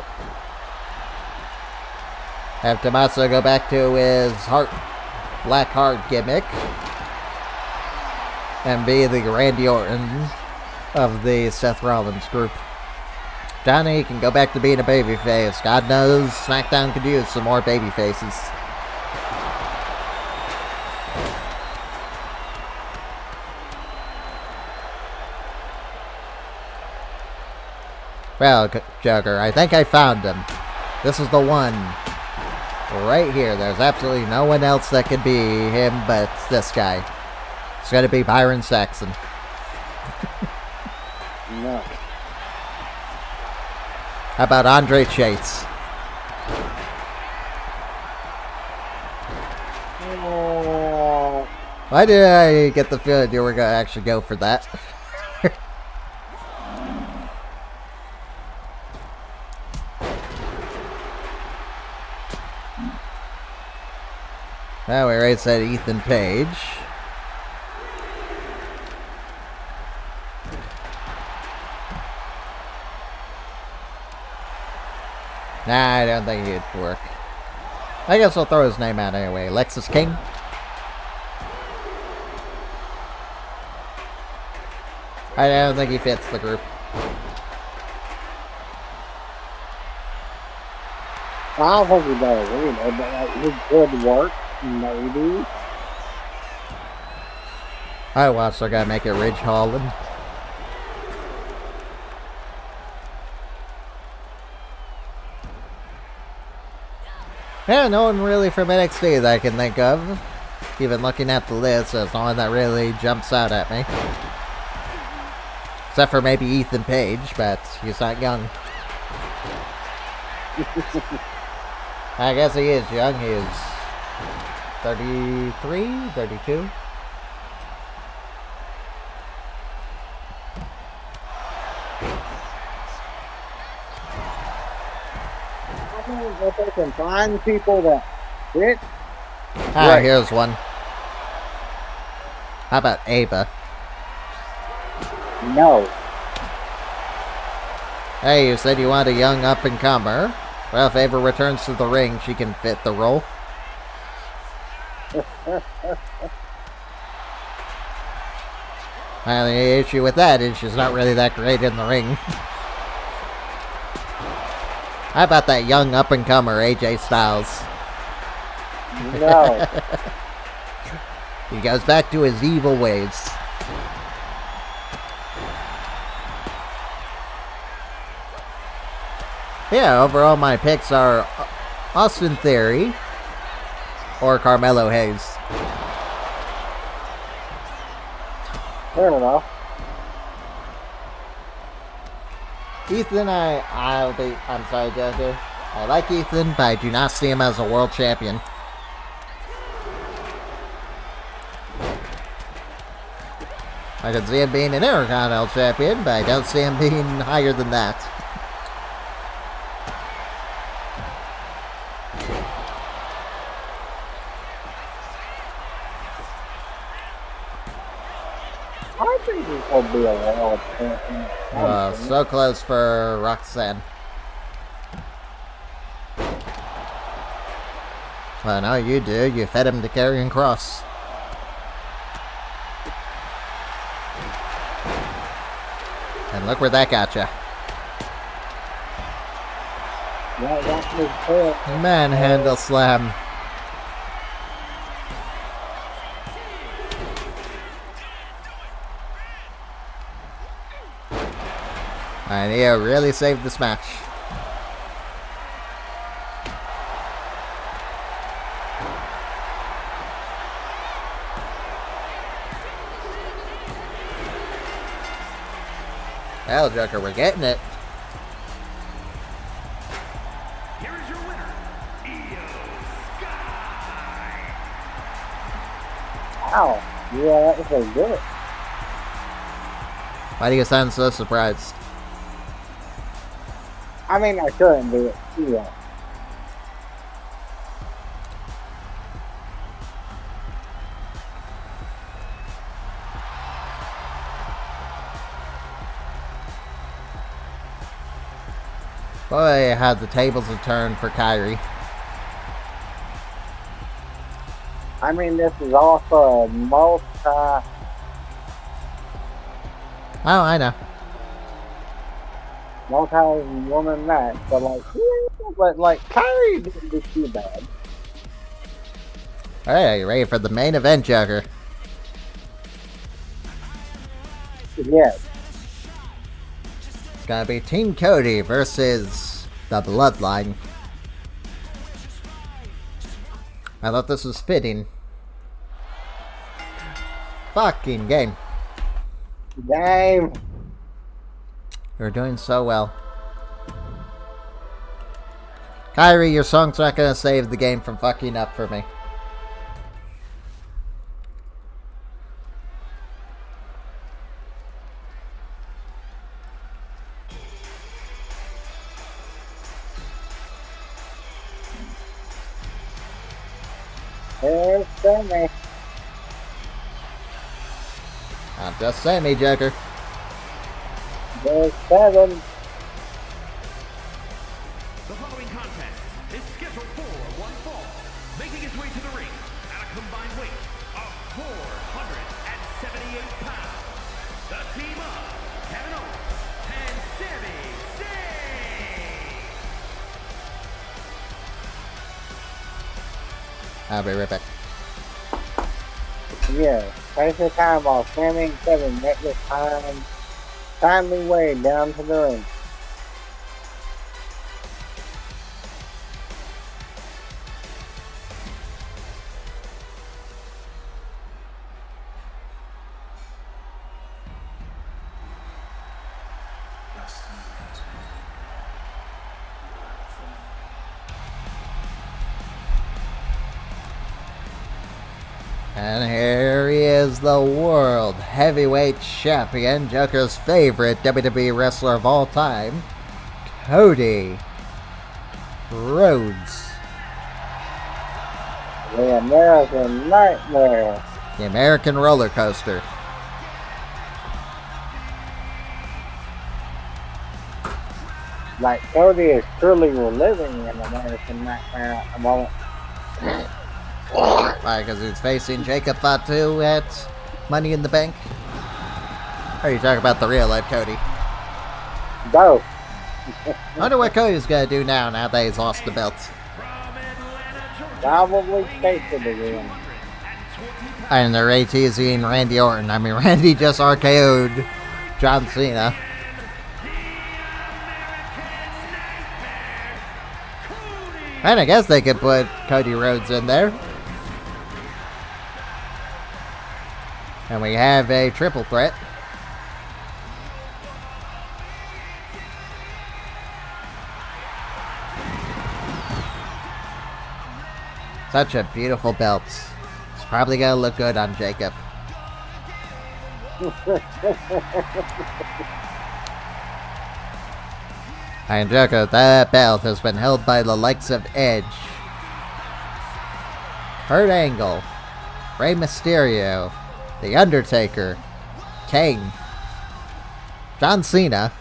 Have Tommaso go back to his black heart gimmick. And be the Randy Orton of the Seth Rollins group. Johnny can go back to being a babyface. God knows SmackDown could use some more babyfaces. Well, Joker, I think I found him. This is the one. Right here. There's absolutely no one else that could be him but this guy. It's going to be Byron Saxon. No. How about Andre Chase? Oh. Why did I get the feeling you were going to actually go for that? Now we already said Ethan Page. Nah, I don't think he'd work. I guess I'll throw his name out anyway. Lexus King? I don't think he fits the group. I don't think he does either, but like, he could work, maybe. I watched I gotta make it Ridge Holland. Yeah, no one really from NXT that I can think of. Even looking at the list, there's no one that really jumps out at me. Except for maybe Ethan Page, but he's not young. I guess he is young. He is 33, 32. If they can find people that fit. Ah, here's one. How about Ava? No. Hey, you said you want a young up-and-comer. Well, if Ava returns to the ring, she can fit the role. Well, the issue with that is she's not really that great in the ring. How about that young up-and-comer, AJ Styles? No. He goes back to his evil ways. Yeah, overall my picks are Austin Theory or Carmelo Hayes. Fair enough. Ethan, I'm sorry, Joker. I like Ethan, but I do not see him as a world champion. I can see him being an Intercontinental champion, but I don't see him being higher than that. I think he could be a world champion. So close for Roxanne. Well, no, you do. You fed him to Karrion Kross. And look where that got you. Manhandle slam. And he really saved this match. Well, Joker, we're getting it. Here is your winner, Io Sky. Wow. Yeah, that was so good. Why do you sound so surprised? I mean, I couldn't do it. Yeah. Boy, how the tables have turned for Kairi. I mean, this is also a Oh, I know. multi-woman match, but like Kyrie didn't do too bad. Alright, are you ready for the main event, Joker? Yes. It's gonna be Team Cody versus the Bloodline. I thought this was fitting. Fucking game. Game. You're doing so well. Kairi, your song's not gonna save the game from fucking up for me. There's Sami. I'm just saying, me, Joker. There's 7. The following contest is scheduled for one fall, making his way to the ring at a combined weight of 478 pounds. The team of Kevin Owens and Sami Zayn. I'll be right back. Yeah. Take your time while Sami and Kevin make this timely way down to the ring. And here he is, the World Heavyweight Champion, Joker's favorite WWE wrestler of all time, Cody Rhodes. The American Nightmare. The American Roller Coaster. Like, Cody is truly reliving an American Nightmare at the moment. Why, because he's facing Jacob Fatu at Money in the Bank? Or are you talking about the real life Cody? Both. I wonder what Cody's going to do now that he's lost the belt. Probably face it again. And they're ATZing Randy Orton. I mean, Randy just RKO'd John Cena. And I guess they could put Cody Rhodes in there. And we have a triple threat. Such a beautiful belt. It's probably going to look good on Jacob. And Jacob, that belt has been held by the likes of Edge, Kurt Angle, Rey Mysterio, The Undertaker, Kane, John Cena.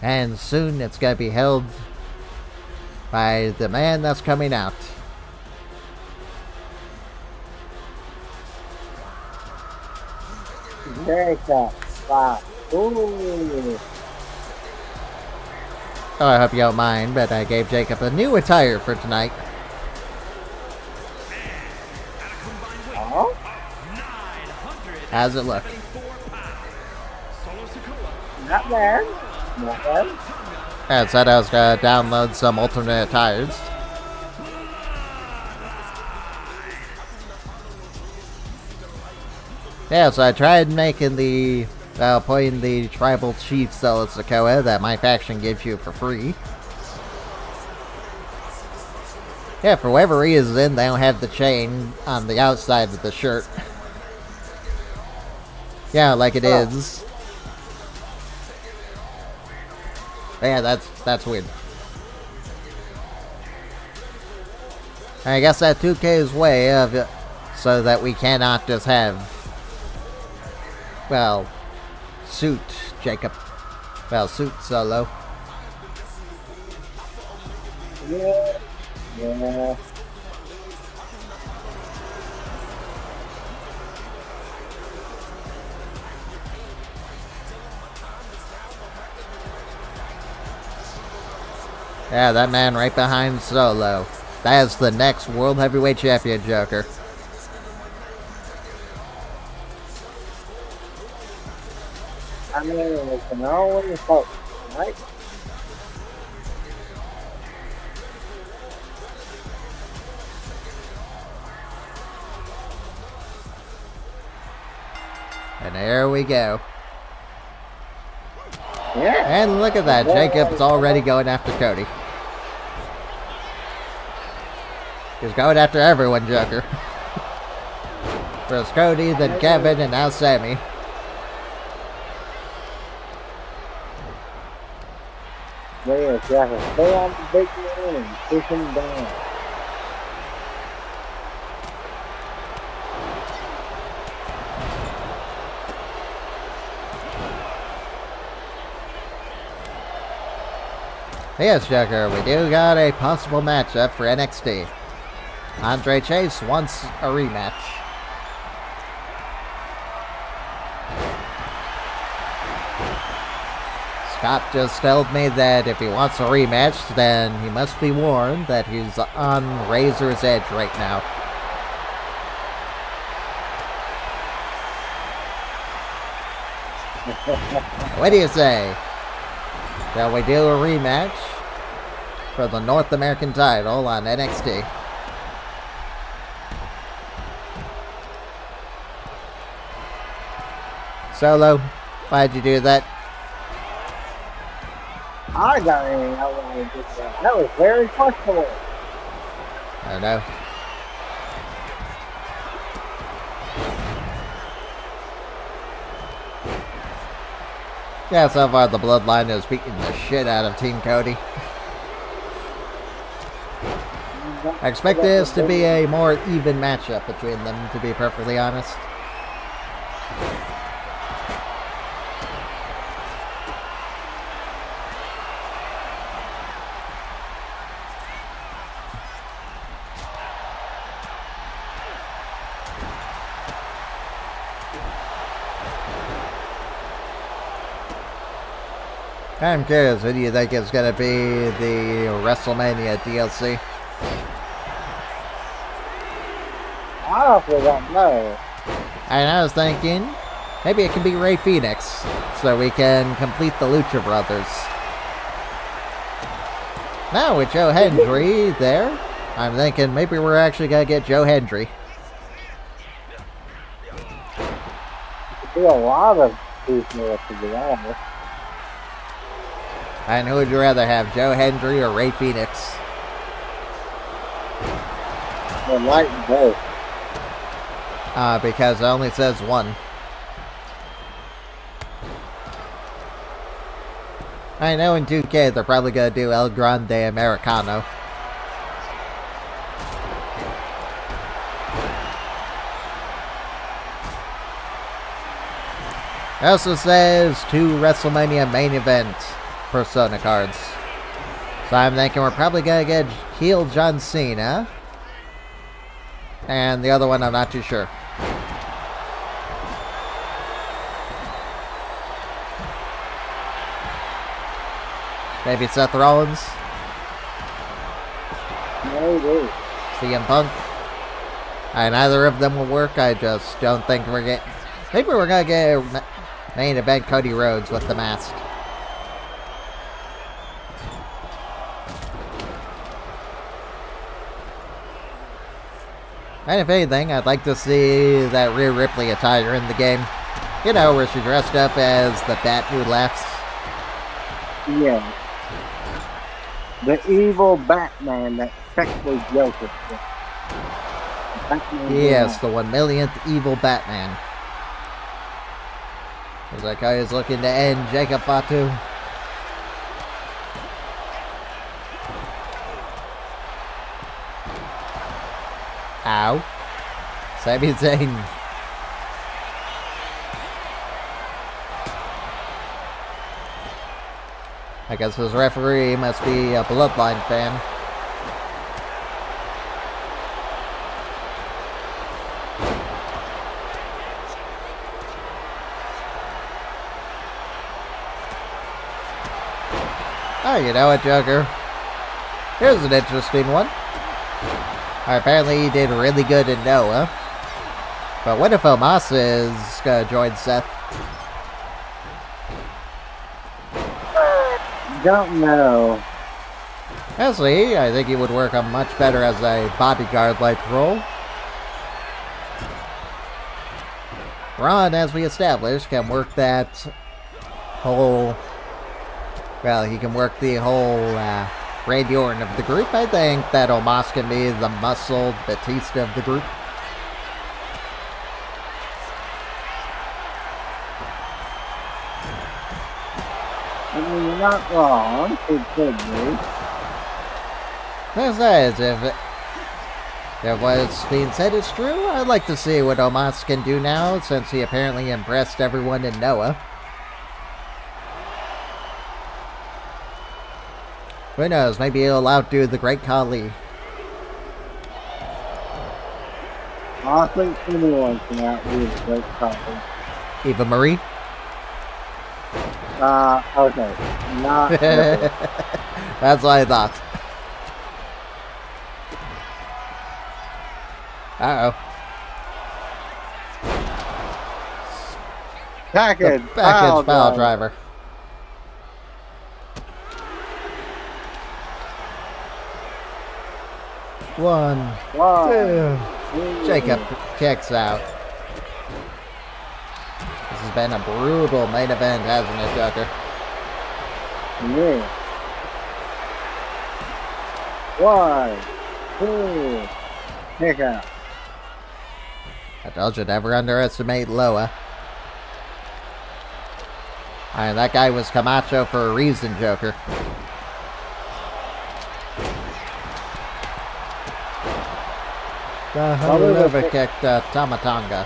And soon it's going to be held by the man that's coming out. Jacob. Wow. Ooh. Oh, I hope you don't mind, but I gave Jacob a new attire for tonight. Oh? How's it look? Not bad. Not bad. I said I was going to download some alternate attires. Yeah, so I tried making the, putting the tribal chief Sokoa that my faction gives you for free. Yeah, for whatever reason, they don't have the chain on the outside of the shirt. Yeah, like it is. Yeah, that's weird. I guess that 2K's way of it, so that we cannot just have, well, suit Jacob. Well, suit Solo. Yeah. Yeah. Yeah, that man right behind Solo. That is the next World Heavyweight Champion, Joker. I mean, we can always hope, right? And there we go. Yeah. And look at that, Jacob's already going after Cody. He's going after everyone, Joker. First Cody, then Kevin, and now Sami. Yeah, you have to stay on the big man and push him down. Yes, Joker, we do got a possible matchup for NXT. Andre Chase wants a rematch. Scott just told me that if he wants a rematch, then he must be warned that he's on razor's edge right now. What do you say? Shall we do a rematch for the North American title on NXT? Solo, why'd you do that? I got anything I want to do that. That was very questionable. I don't know. Yeah, so far the Bloodline is beating the shit out of Team Cody. I expect this to be a more even matchup between them, to be perfectly honest. I'm curious, who do you think is going to be the WrestleMania DLC? I honestly don't know. And I was thinking, maybe it can be Rey Fenix, so we can complete the Lucha Brothers. Now with Joe Hendry there, I'm thinking maybe we're actually going to get Joe Hendry. There could be a lot of people, to be honest. And who would you rather have, Joe Hendry or Rey Fenix? I like both. Because it only says one. I know in 2K they're probably going to do El Grande Americano. It also says 2 WrestleMania main event Persona cards. So I'm thinking we're probably going to get heel John Cena. And the other one I'm not too sure. Maybe Seth Rollins? Maybe. CM Punk? Neither of them will work. I just don't think we're getting... Maybe we're going to get a main event Cody Rhodes with the mask. And if anything, I'd like to see that Rhea Ripley attire in the game. You know, where she dressed up as the bat who laughs. Yeah. The evil Batman that sexually Joker. Yes, the 1 millionth evil Batman. Looks like I is looking to end Jacob Fatu. Ow. Sami Zayn. I guess his referee must be a Bloodline fan. Oh, you know what, Joker? Here's an interesting one. Apparently he did really good in Noah. But what if Omos is going to join Seth? Don't know. Honestly, I think he would work on much better as a bodyguard-like role. Ron, as we established, can work that whole... Well, he can work the whole Randy Orton of the group. I think that Omos can be the muscled Batista of the group. I mean, you're not wrong. It could be. Besides, if what's being said is true, I'd like to see what Omos can do now, since he apparently impressed everyone in Noah. Who knows, maybe he'll outdo the Great Khali. I think anyone can outdo the Great Khali. Eva Marie? Okay. Not That's what I thought. Uh-oh. Package pile driver. One, two. Jacob kicks out. This has been a brutal main event, hasn't it, Joker? Yeah. 1, 2, kick out. I told you, never underestimate Loa. Alright, that guy was Camacho for a reason, Joker. The Hulu kicked Tamatonga.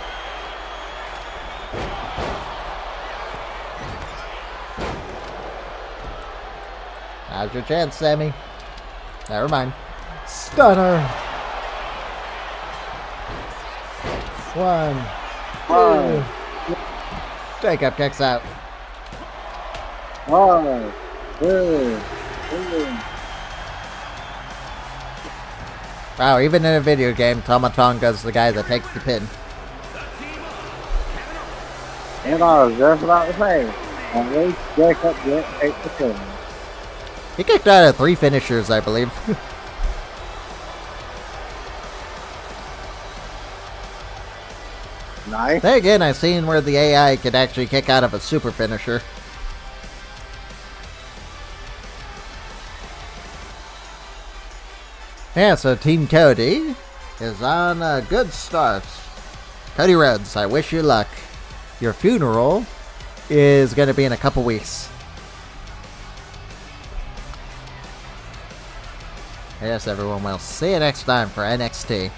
Now's your chance, Sami. Never mind. Stunner. 1, 2. Jacob kicks out. 1, 2, 3. Wow, even in a video game, Tamatonga's the guy that takes the pin. And I was just about to say, at least Jacob didn't take the pin. He kicked out of 3 finishers, I believe. Nice. Then again, I've seen where the AI could actually kick out of a super finisher. Yeah, so Team Cody is on a good start. Cody Rhodes, I wish you luck. Your funeral is going to be in a couple weeks. Yes, everyone, we'll see you next time for NXT.